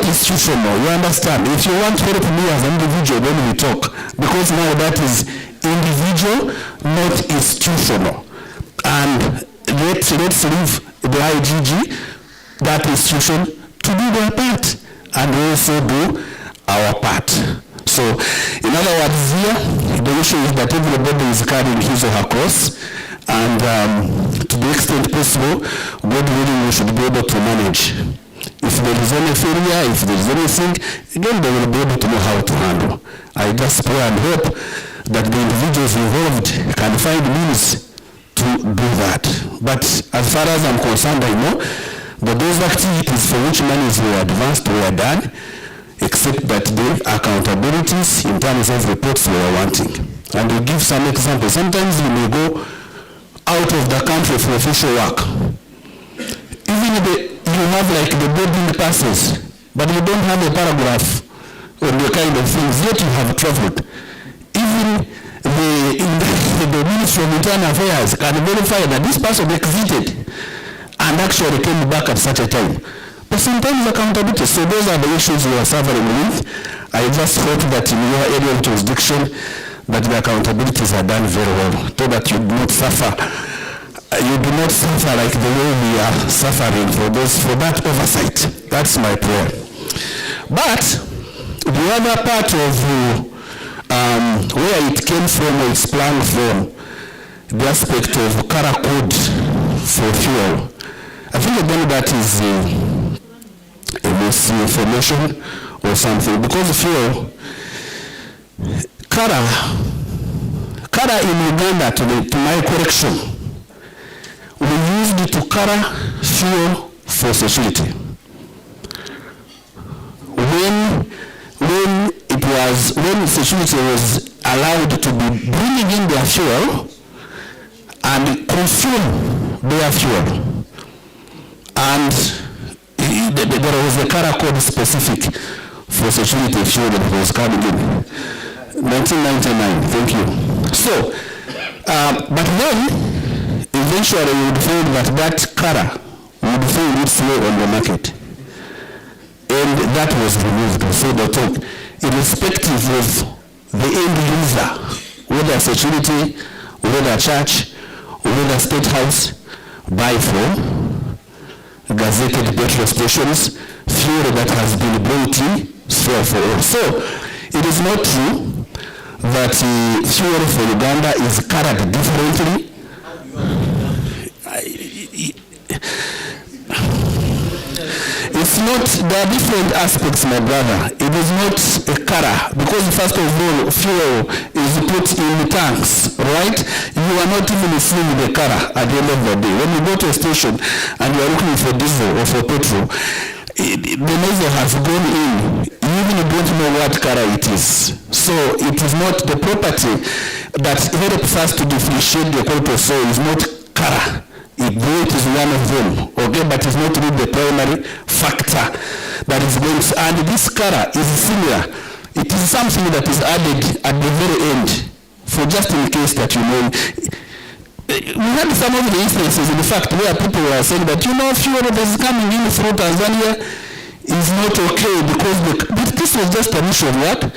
institutional, you understand? If you want to help me as an individual, then we talk. Because now that is individual, not institutional. And let's leave the IGG, that institution, to do their part. And we also do our part. So, in other words here, the issue is that everybody is carrying his or her cross, and to the extent possible, God willing, we should be able to manage. If there is any failure, if there is anything, again, they will be able to know how to handle. I just pray and hope that the individuals involved can find means to do that. But as far as I'm concerned, I know that those activities for which monies were advanced were done, except that the accountabilities in terms of reports were wanting. And to give some examples, sometimes you may go out of the country for official work. Even you have like the boarding passes, but you don't have a paragraph or the kind of things, yet you have traveled. Even the Ministry of Internal Affairs can verify that this person exited and actually came back at such a time. But sometimes accountability, so those are the issues we are suffering with. I just hope that in your area of jurisdiction that the accountabilities are done very well, so that you do not suffer. You do not suffer like the way we are suffering for that oversight. That's my prayer. But the other part of where it came from, or it's planned from, the aspect of Kara code for fuel. I think again that is a misinformation or something, because fuel, Kara in Uganda, to my correction, we used to Kara fuel for security. When security was allowed to be bringing in their fuel and consume their fuel, and there was a Kara code specific for security fuel that was coming in 1999. Thank you. So, but then eventually you would find that Kara would find its way on the market, and that was removed. So the talk, irrespective of the end user, whether security, whether church, whether state house, buy from gazetted petrol stations, fuel that has been brought in, sell for all. So it is not true that fuel for Uganda is carried differently. It's not, there are different aspects, my brother. It is not a Kara, because first of all, fuel is put in tanks, right? You are not even seeing the Kara at the end of the day. When you go to a station and you are looking for diesel or for petrol, the nozzle has gone in. You even don't know what Kara it is. So it is not the property that helps us to differentiate the quality of soil is not Kara. It is one of them, okay, but it's not really the primary factor that is going to, and this Kara is similar. It is something that is added at the very end, for just in case that you know. We had some of the instances, in fact, where people were saying that, fuel that is coming in through Tanzania is not okay, because but this was just an issue of what?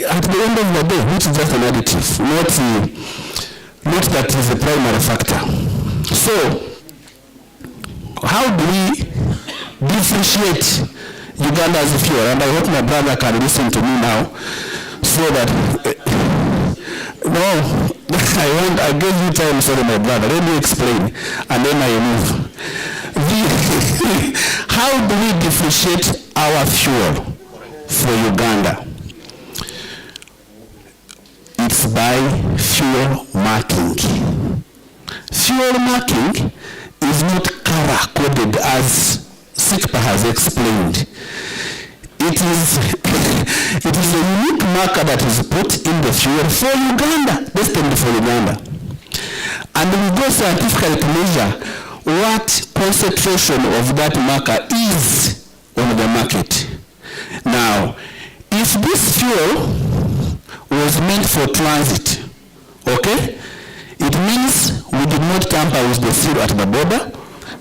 At the end of the day, which is just an additive, not that is the primary factor. So, how do we differentiate Uganda's fuel? And I hope my brother can listen to me now, so that, I gave you time, sorry my brother, let me explain, and then I move. How do we differentiate our fuel for Uganda? It's by fuel marking. Fuel marking is not Kara coded as Sikpa has explained. It is a unique marker that is put in the fuel for Uganda, destined for Uganda. And we go scientifically to measure what concentration of that marker is on the market. Now, if this fuel was meant for transit, okay, it means we did not tamper with the fuel at the border.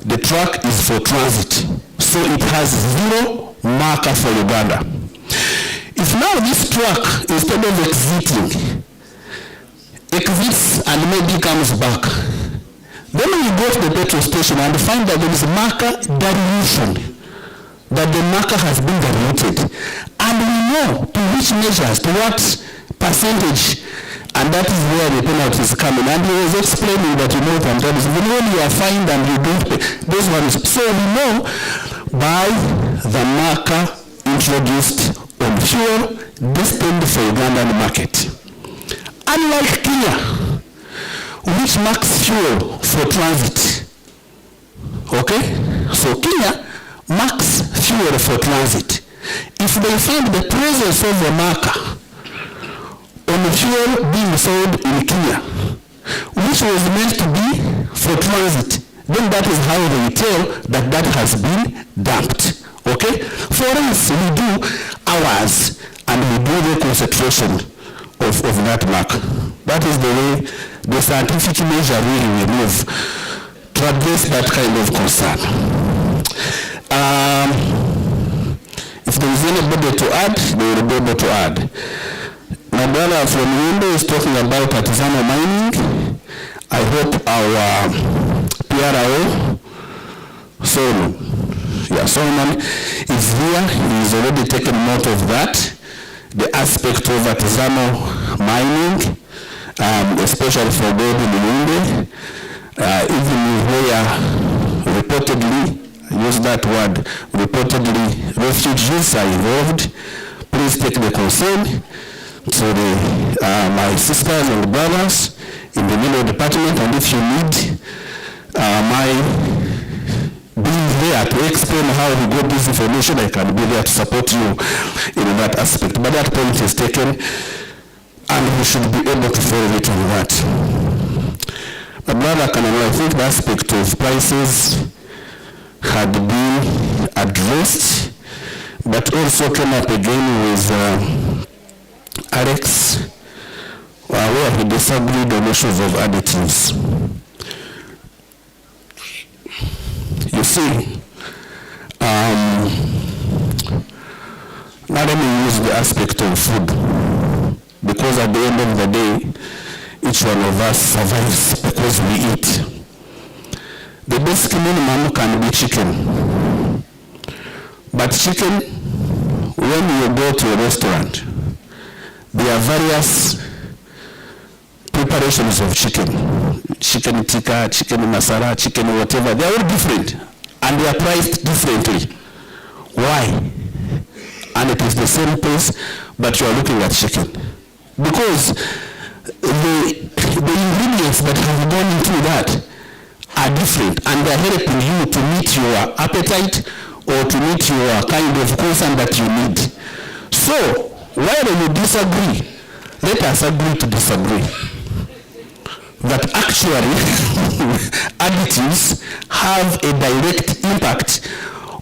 The truck is for transit. So it has zero marker for Uganda. If now this truck, instead of exits and maybe comes back, then we go to the petrol station and find that there is a marker dilution, that the marker has been diluted. And we know to which measures, to what percentage, and that is where the penalty is coming. And he was explaining that, sometimes even when you are fined and you don't pay, those ones. So we know by the marker introduced on fuel destined for Ugandan market. Unlike Kenya, which marks fuel for transit. Okay? So Kenya marks fuel for transit. If they find the presence of a marker on the fuel being sold in Kenya, which was meant to be for transit, then that is how they tell that that has been dumped. Okay? For us, we do hours and we do the concentration of that mark. That is the way the scientific measure really will move to address that kind of concern. If there is anybody to add, they will be able to add. My brother from UNBSug is talking about artisanal mining. I hope our PRO, Solomon is here. He's already taken note of that. The aspect of artisanal mining, especially for gold in Burundi, even where reportedly, I use that word, reportedly refugees are involved. Please take the concern to my sisters and brothers in the middle department, and if you need my being there to explain how we got this information, I can be there to support you in that aspect. But that point is taken, and we should be able to follow it on that. My brother Kanano, I think the aspect of prices had been addressed, but also came up again with Alex, where he disagreed on issues of additives. You see, now let me use the aspect of food, because at the end of the day, each one of us survives because we eat. The basic minimum can be chicken. But chicken, when you go to a restaurant, there are various preparations of chicken. Chicken tikka, chicken masala, chicken whatever. They are all different. And they are priced differently. Why? And it is the same price, but you are looking at chicken. Because the ingredients that have gone into that are different, and they are helping you to meet your appetite or to meet your kind of concern that you need. So, while you disagree, let us agree to disagree. That actually additives have a direct impact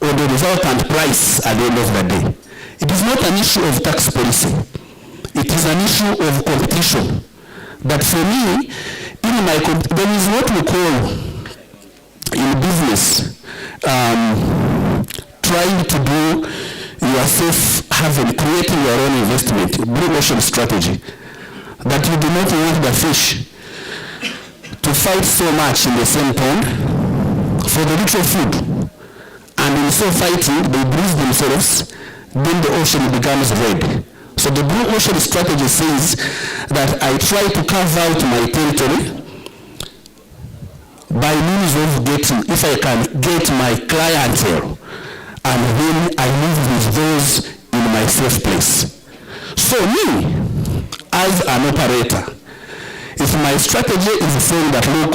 on the resultant price at the end of the day. It is not an issue of tax policy. It is an issue of competition. But for me, there is what we call in business, trying to do yourself creating your own investment, blue ocean strategy, that you do not want the fish to fight so much in the same pond for the little food, and in so fighting they bruise themselves, then the ocean becomes red. So the blue ocean strategy says that I try to carve out my territory by means of if I can get my clientele, and then I live with those in my safe place. So me, as an operator, if my strategy is saying that, look,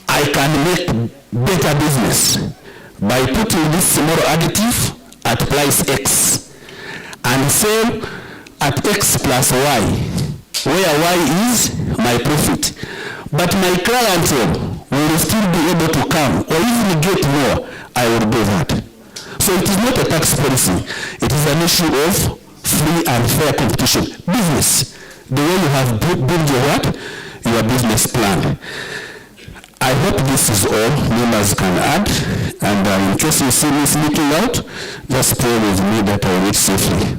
I can make better business by putting this small additive at price X and sell at X plus Y, where Y is my profit. But my clientele will still be able to come or even get more, I will do that. So it is not a tax policy. It is an issue of free and fair competition. Business, the way you have built your business plan. I hope this is all members can add, and in case you see me sneaking out, just pray with me that I will reach safely.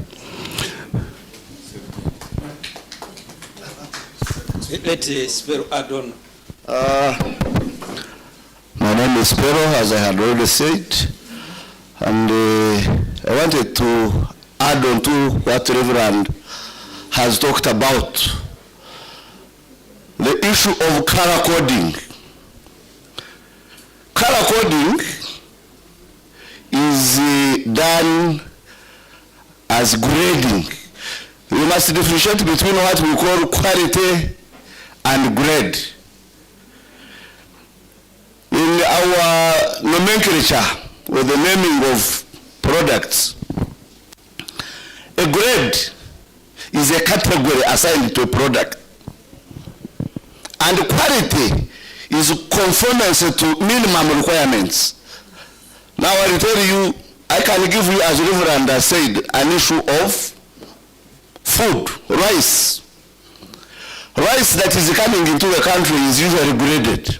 Let Spero add on. My name is Spero, as I had already said, and I want wanted to add on to what Reverend has talked about. The issue of color coding. Color coding is done as grading. We must differentiate between what we call quality and grade. In our nomenclature, or the naming of products, a grade is a category assigned to a product. And quality is conformance to minimum requirements. Now I will tell you, I can give you, as Reverend has said, an issue of food, rice. Rice that is coming into the country is usually graded.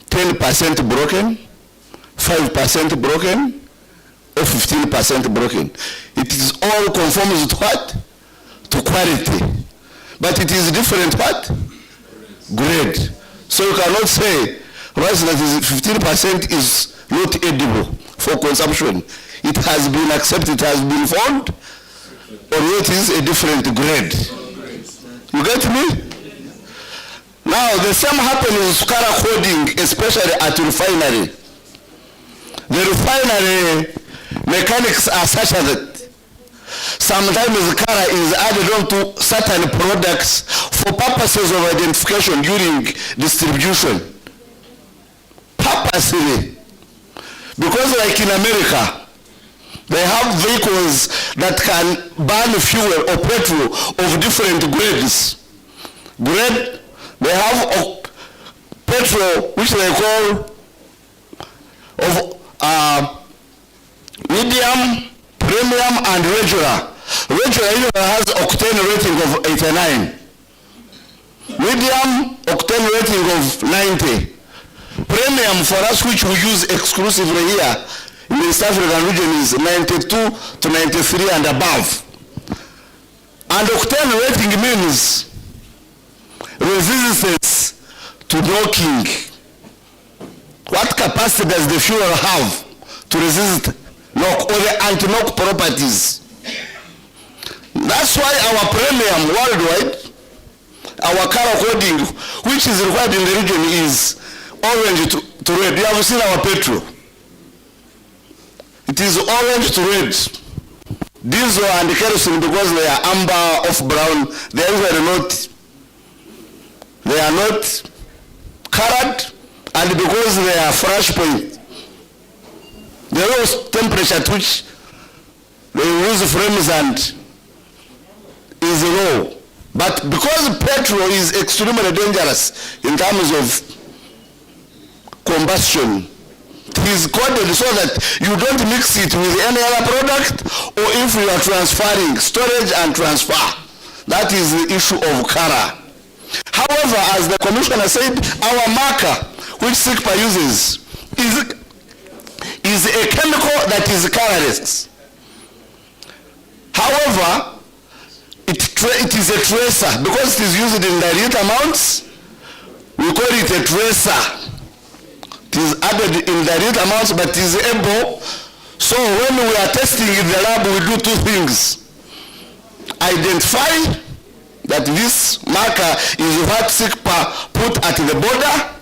10% broken, 5% broken, or 15% broken. It is all conforms to what? To quality. But it is different what? Grade. So you cannot say rice that is 15% is not edible for consumption. It has been accepted, it has been found, or it is a different grade. You get me? Now the same happens with color coding, especially at refinery. The refinery mechanics are such that sometimes the color is added on to certain products for purposes of identification during distribution. Purposely. Because like in America, they have vehicles that can burn fuel or petrol of different grades. They have petrol which they call of medium, premium, and regular. Regular has octane rating of 89. Medium, octane rating of 90. Premium for us, which we use exclusively here in the East African region, is 92 to 93 and above. And octane rating means resistance to knocking. What capacity does the fuel have to resist knock, or the anti-knock properties? That's why our premium worldwide, our color coding, which is required in the region, is orange to red. You have seen our petrol. It is orange to red. Diesel and kerosene, because they are amber, off brown, they are not colored, and because they are fresh point. The lowest temperature at which they use frames and is low. But because petrol is extremely dangerous in terms of combustion, it is coded so that you don't mix it with any other product, or if you are transferring, storage and transfer. That is the issue of color. However, as the commissioner said, our marker, which SICPA uses, is a chemical that is colorless. However, it is a tracer. Because it is used in dilute amounts, we call it a tracer. It is added in dilute amounts, but it is able. So when we are testing in the lab, we do two things. Identify that this marker is what SICPA put at the border.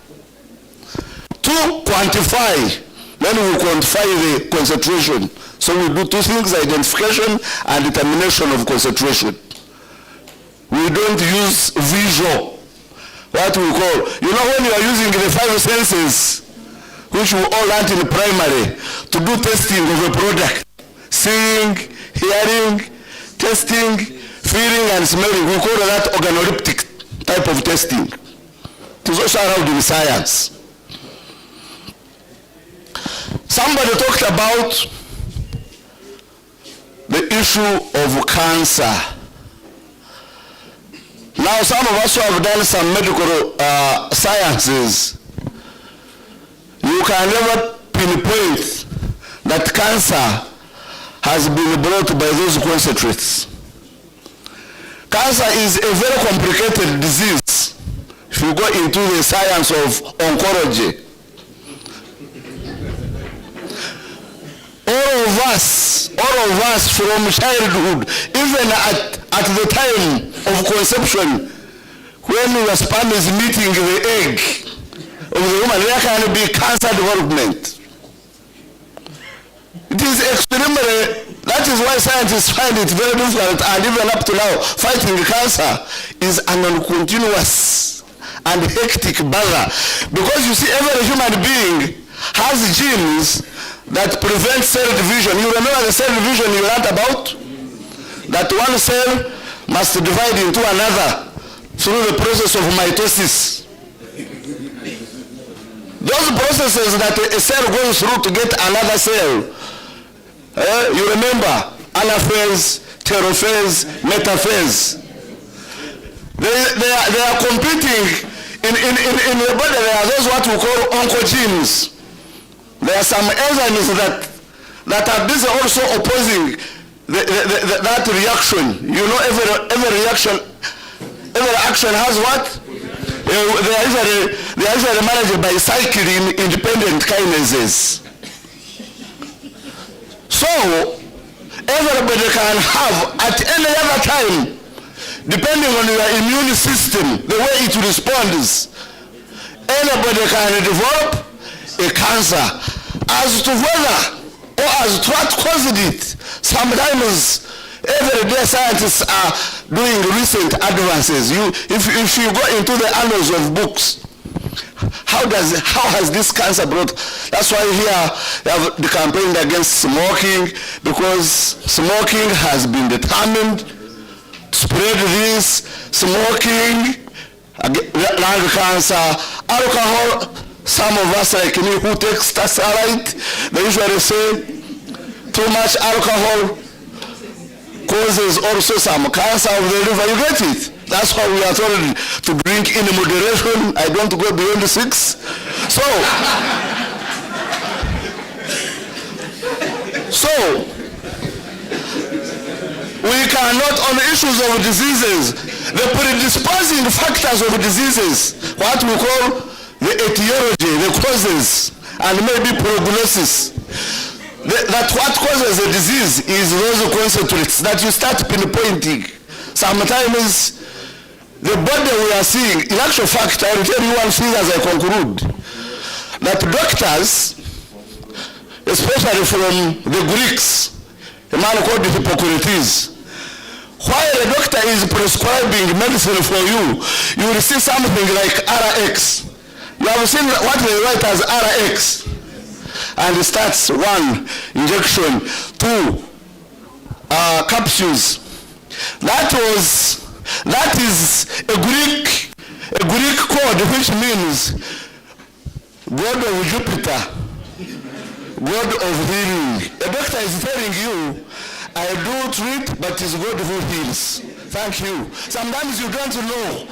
To quantify, then we quantify the concentration. So we do two things: identification and determination of concentration. We don't use visual, what we call, you know, when you are using the 5 senses, which we all learned in primary, to do testing of a product, seeing, hearing, testing, feeling and smelling, we call that organoleptic type of testing. It is also allowed in science. Somebody talked about the issue of cancer. Now some of us who have done some medical sciences, you can never pinpoint that cancer has been brought by those concentrates. Cancer is a very complicated disease if you go into the science of oncology. all of us from childhood, even at the time of conception, when your sperm is meeting the egg of the woman, there can be cancer development. It is extremely, that is why scientists find it very difficult, and even up to now, fighting cancer is an continuous and hectic battle. Because you see, every human being has genes that prevent cell division. You remember the cell division you learned about? That one cell must divide into another through the process of mitosis. Those processes that a cell goes through to get another cell, you remember anaphase, telophase, metaphase. They are competing in the body. There are those what we call oncogenes. There are some enzymes that are busy also opposing that reaction. You know, every reaction, every action has what? They are usually managed by cycling independent kinases. So everybody can have at any other time, depending on your immune system, the way it responds, anybody can develop a cancer. As to whether or as to what caused it, sometimes everyday scientists are doing recent advances. If you go into the annals of books, how has this cancer brought? That's why here they have the campaign against smoking, because smoking has been determined to spread this. Smoking, lung cancer, alcohol. Some of us like me who take Starlight, they usually say too much alcohol causes also some cancer of the liver. You get it? That's why we are told to drink in moderation. I don't go beyond 6. So we cannot, on issues of diseases, the predisposing factors of diseases, what we call the etiology, the causes, and maybe prognosis. That what causes a disease is those concentrates that you start pinpointing. Sometimes the body we are seeing, in actual fact, I will tell you one thing as I conclude, that doctors, especially from the Greeks, a man called Hippocrates, while a doctor is prescribing medicine for you, you will see something like RX. You have seen what they write as RX. And it starts 1 injection, 2 capsules. That is a Greek code which means God of Jupiter, God of healing. A doctor is telling you, I do treat, but it's God who heals. Thank you. Sometimes you don't know.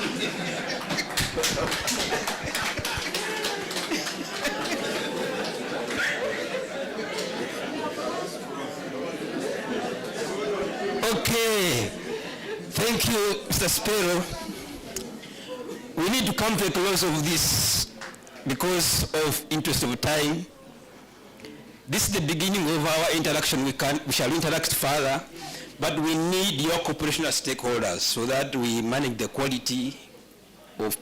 Okay, thank you, Mr. Spero. We need to come to a close of this because of interest of time. This is the beginning of our interaction. We shall interact further, but we need your cooperation as stakeholders so that we manage the quality of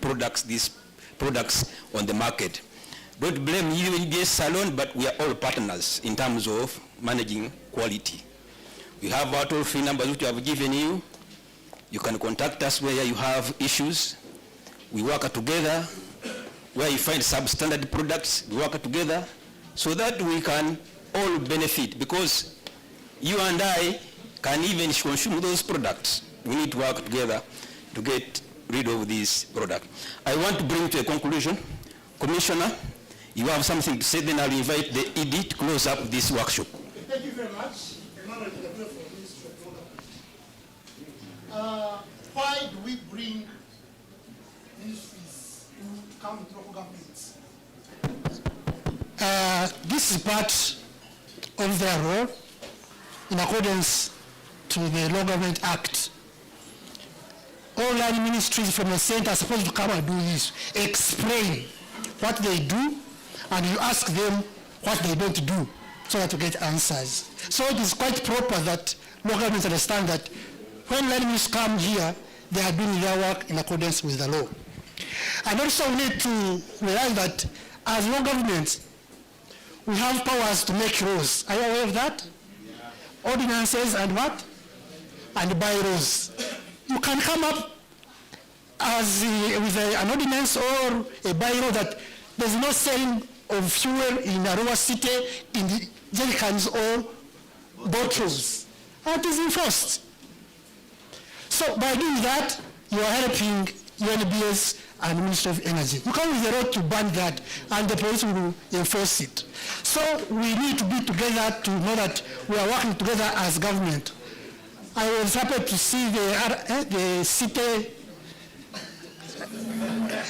these products on the market. Don't blame UNBS alone, but we are all partners in terms of managing quality. We have our toll-free numbers which we have given you. You can contact us where you have issues. We work together. Where you find substandard products, we work together so that we can all benefit, because you and I can even consume those products. We need to work together to get rid of this product. I want to bring to a conclusion. Commissioner, you have something to say, then I'll invite the ED to close up this workshop. Thank you very much. Why do we bring ministries to come to local governments? This is part of their role in accordance to the Local Government Act. All line ministries from the center are supposed to come and do this, explain what they do, and you ask them what they don't do. so that we get answers. So it is quite proper that local governments understand that when line ministers come here, they are doing their work in accordance with the law. And also we need to realize that as local governments, we have powers to make laws. Are you aware of that? Yeah. Ordinances and what? And bylaws. You can come up with an ordinance or a bylaw that there's no selling of fuel in Arua city in the jerrycans or bottles. That is enforced. So by doing that, you are helping UNBS and Ministry of Energy. You come with a law to ban that, and the police will enforce it. So we need to be together to know that we are working together as government. I was happy to see the city.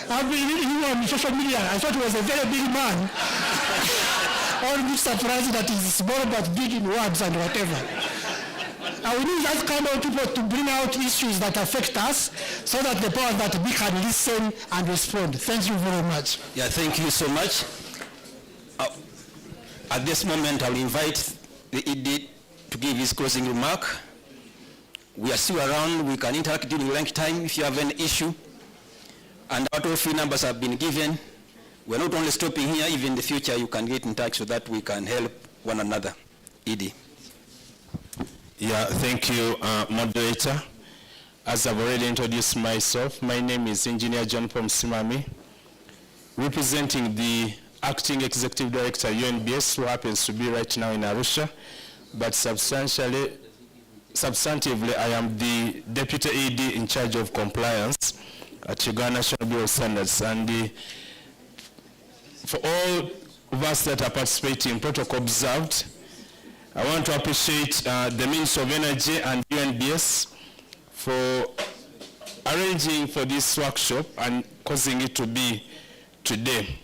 I've been reading him on social media. I thought he was a very big man. Almost surprised that he's small but big in words and whatever. And we need that kind of people to bring out issues that affect us so that the powers that we can listen and respond. Thank you very much. Yeah, thank you so much. At this moment, I will invite the ED to give his closing remark. We are still around. We can interact during lunch time if you have any issue. And our toll-free numbers have been given. We're not only stopping here, even in the future you can get in touch so that we can help one another. ED. Yeah, thank you, moderator. As I've already introduced myself, my name is Engineer John Pomsimami, representing the Acting Executive Director, UNBS, who happens to be right now in Arusha, but substantively, I am the Deputy ED in charge of compliance at Uganda National Bureau of Standards. And for all of us that are participating in protocol observed, I want to appreciate the Ministry of Energy and UNBS for arranging for this workshop and causing it to be today.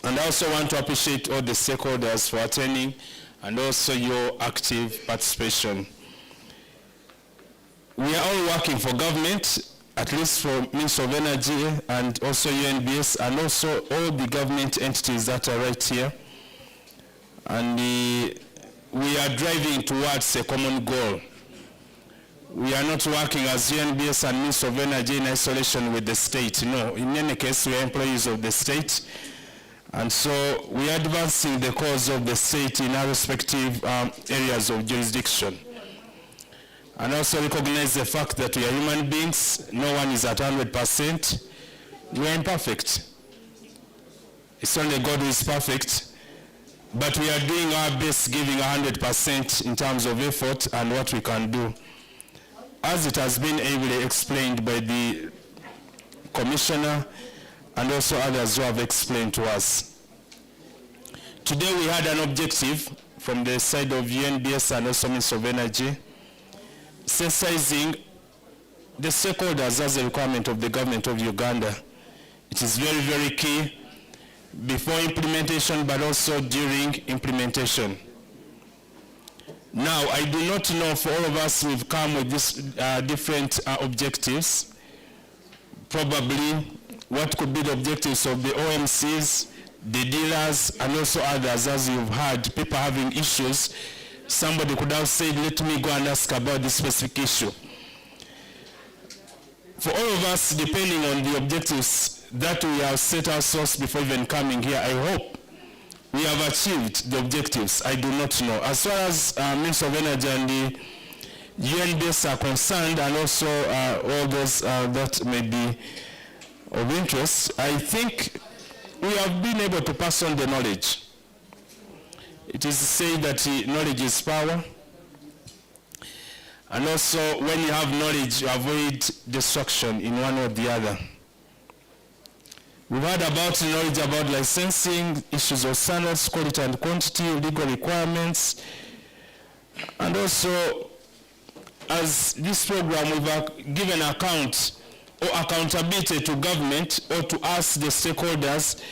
And I also want to appreciate all the stakeholders for attending and also your active participation. We are all working for government, at least for Ministry of Energy and also UNBS and also all the government entities that are right here. And we are driving towards a common goal. We are not working as UNBS and Ministry of Energy in isolation with the state. No, in any case, we are employees of the state. And so we are advancing the cause of the state in our respective areas of jurisdiction. And also recognize the fact that we are human beings. No one is at 100%. We are imperfect. It's only God who is perfect. But we are doing our best, giving 100% in terms of effort and what we can do. As it has been ably explained by the Commissioner and also others who have explained to us. Today we had an objective from the side of UNBS and also Ministry of Energy, sensitizing the stakeholders as a requirement of the government of Uganda. It is very, very key before implementation, but also during implementation. Now, I do not know, for all of us, we've come with these different objectives. Probably what could be the objectives of the OMCs, the dealers, and also others, as you've heard, people having issues. Somebody could have said, let me go and ask about this specific issue. For all of us, depending on the objectives that we have set ourselves before even coming here, I hope we have achieved the objectives. I do not know. As far as Ministry of Energy and the UNBS are concerned, and also all those that may be of interest, I think we have been able to pass on the knowledge. It is said that knowledge is power. And also, when you have knowledge, you avoid destruction in one or the other. We've heard about knowledge about licensing, issues of standards, quality and quantity, legal requirements, and also, as this program, we've given account or accountability to government or to us, the stakeholders,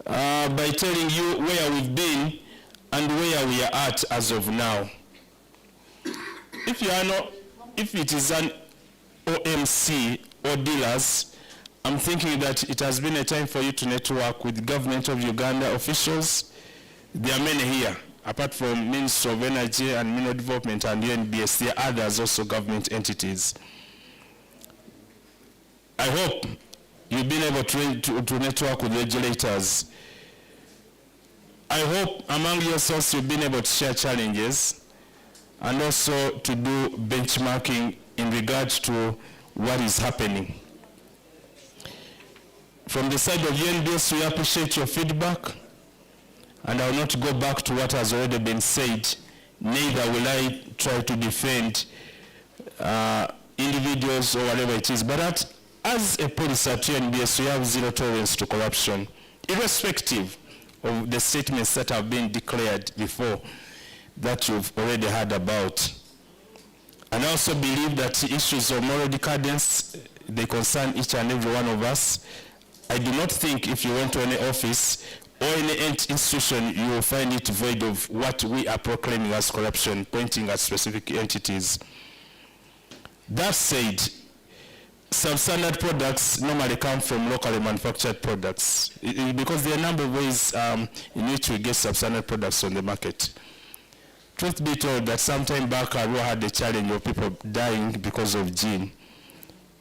by telling you where we've been and where we are at as of now. If it is an OMC or dealers, I'm thinking that it has been a time for you to network with the government of Uganda officials, There are many here. Apart from Ministry of Energy and Mineral Development and UNBS, there are others also government entities. I hope you've been able to network with regulators. I hope among yourselves you've been able to share challenges and also to do benchmarking in regards to what is happening. From the side of UNBS, we appreciate your feedback, and I will not go back to what has already been said, neither will I try to defend individuals or whatever it is, but as a policy at UNBS, we have zero tolerance to corruption, irrespective of the statements that have been declared before that you've already heard about. And I also believe that issues of moral decadence, they concern each and every one of us. I do not think if you went to any office or any institution, you will find it void of what we are proclaiming as corruption, pointing at specific entities. That said, substandard products normally come from locally manufactured products because there are a number of ways in which we get substandard products on the market. Truth be told, that some time back I had the challenge of people dying because of gin.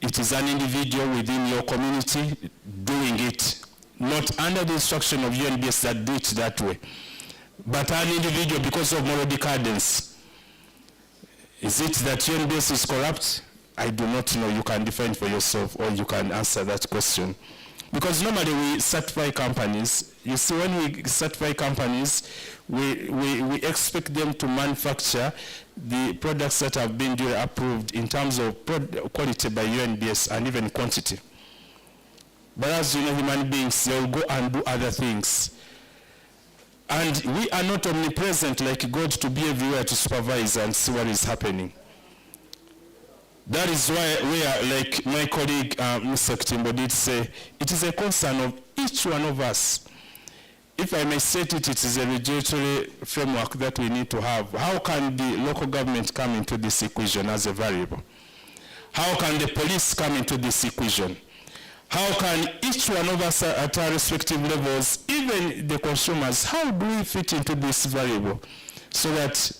It is an individual within your community doing it, not under the instruction of UNBS that do it that way, but an individual because of moral decadence. Is it that UNBS is corrupt? I do not know. You can define for yourself, or you can answer that question. Because normally we certify companies. You see, when we certify companies, we expect them to manufacture the products that have been duly approved in terms of quality by UNBS and even quantity. But as you know, human beings, they will go and do other things. And we are not omnipresent like God to be everywhere to supervise and see what is happening. That is why, like my colleague Mr. Kitimbo did say, it is a concern of each one of us. If I may state it, it is a regulatory framework that we need to have. How can the local government come into this equation as a variable? How can the police come into this equation? How can each one of us at our respective levels, even the consumers, how do we fit into this variable so that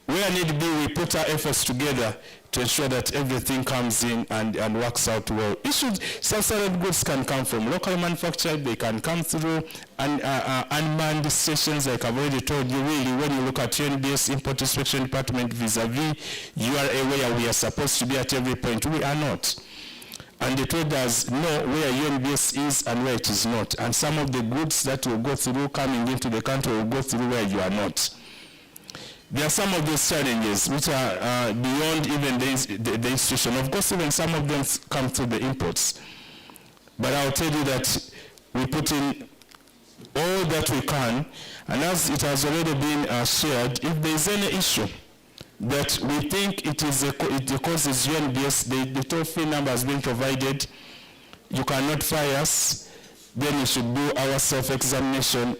where need be we put our efforts together to ensure that everything comes in and works out well. Substandard goods can come from locally manufactured, they can come through unmanned stations, like I've already told you. Really, when you look at UNBS Import Inspection Department vis-a-vis URA, where we are supposed to be at every point, we are not. And they told us know where UNBS is and where it is not. And some of the goods that will go through coming into the country will go through where you are not. There are some of those challenges which are beyond even the institution. Of course, even some of them come through the imports. But I'll tell you that we put in all that we can, and as it has already been shared, if there is any issue that we think it causes UNBS, the toll-free number has been provided, you cannot fire us, then we should do our self-examination,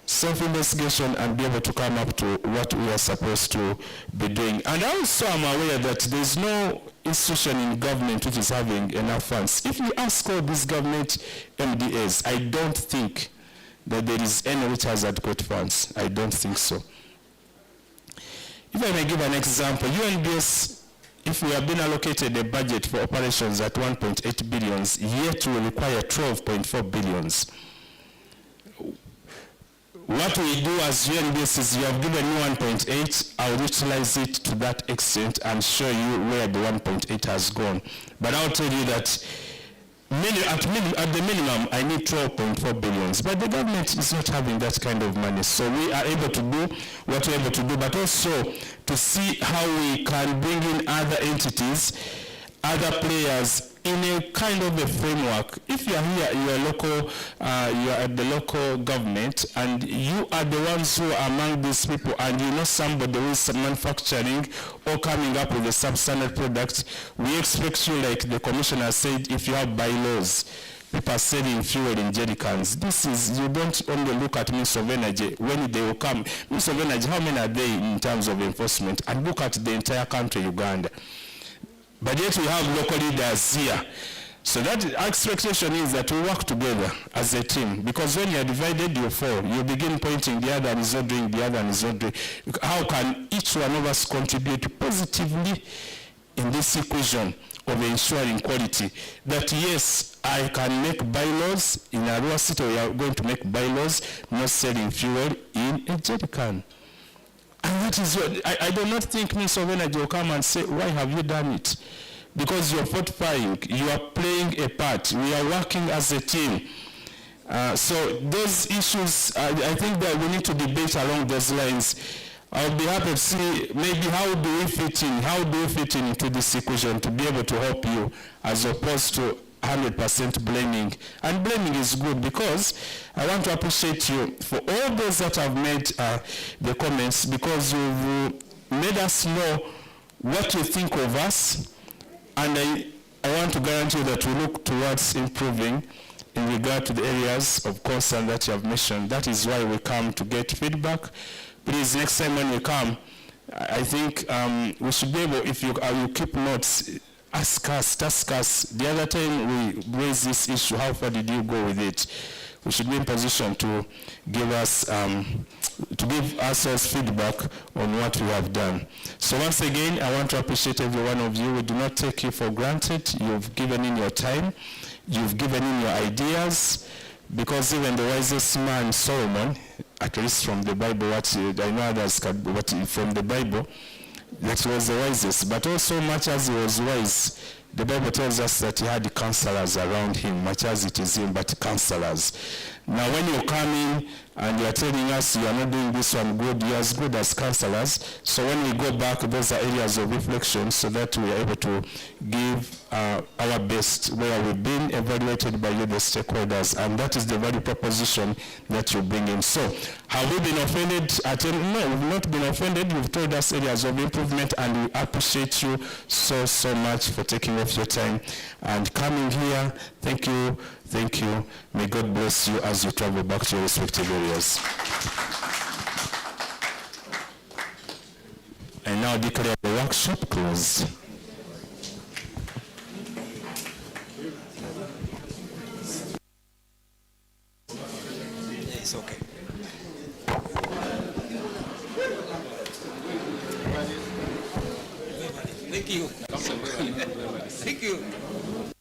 self-investigation, and be able to come up to what we are supposed to be doing. And also I'm aware that there's no institution in government which is having enough funds. If you ask all these government MDAs, I don't think that there is any which has adequate funds. I don't think so. If I may give an example, UNBS, if we have been allocated a budget for operations at 1.8 billions, yet we require 12.4 billions. What we do as UNBS is you have given me 1.8, I'll utilize it to that extent and show you where the 1.8 has gone. But I'll tell you that at the minimum, I need 12.4 billions. But the government is not having that kind of money. So we are able to do what we're able to do, but also to see how we can bring in other entities, other players, in a kind of a framework. If you are here, you are at the local government, and you are the ones who are among these people, and you know somebody who is manufacturing or coming up with a substandard product, we expect you, like the commissioner said, if you have bylaws, people are selling fuel in jerry cans. This is, you don't only look at Ministry of Energy when they will come. Ministry of Energy, how many are they in terms of enforcement? And look at the entire country, Uganda. But yet we have local leaders here. So that expectation is that we work together as a team, because when you are divided, you fall. You begin pointing, the other is not doing, the other is not doing. How can each one of us contribute positively in this equation of ensuring quality? That yes, I can make bylaws in Arua City. We are going to make bylaws not selling fuel in a jerry can. And that is what, I do not think Minister of Energy will come and say, why have you done it? Because you are fortifying, you are playing a part. We are working as a team. So those issues, I think that we need to debate along those lines. I'll be happy to see maybe how do we fit in into this equation to be able to help you, as opposed to 100% blaming. And blaming is good, because I want to appreciate you for all those that have made the comments, because you've made us know what you think of us, and I want to guarantee that we look towards improving in regard to the areas of concern that you have mentioned. That is why we come to get feedback. Please, next time when you come, I think we should be able, if you keep notes, ask us. The other time we raised this issue, how far did you go with it? We should be in position to give us ourselves feedback on what we have done. So once again, I want to appreciate every one of you. We do not take you for granted. You've given in your time. You've given in your ideas, because even the wisest man, Solomon, at least from the Bible, I know others from the Bible, that was the wisest. But also, much as he was wise, the Bible tells us that he had counselors around him, much as it is him, but counselors. Now, when you come in and you are telling us you are not doing this one good, you are as good as counselors. So when we go back, those are areas of reflection, so that we are able to give our best where we've been evaluated by you, the stakeholders, and that is the value proposition that you bring in. So, have we been offended? No, we've not been offended. You've told us areas of improvement, and we appreciate you so much for taking off your time and coming here. Thank you. Thank you. May God bless you as you travel back to your respective areas. I now declare the workshop closed. It's okay. Thank you. Thank you.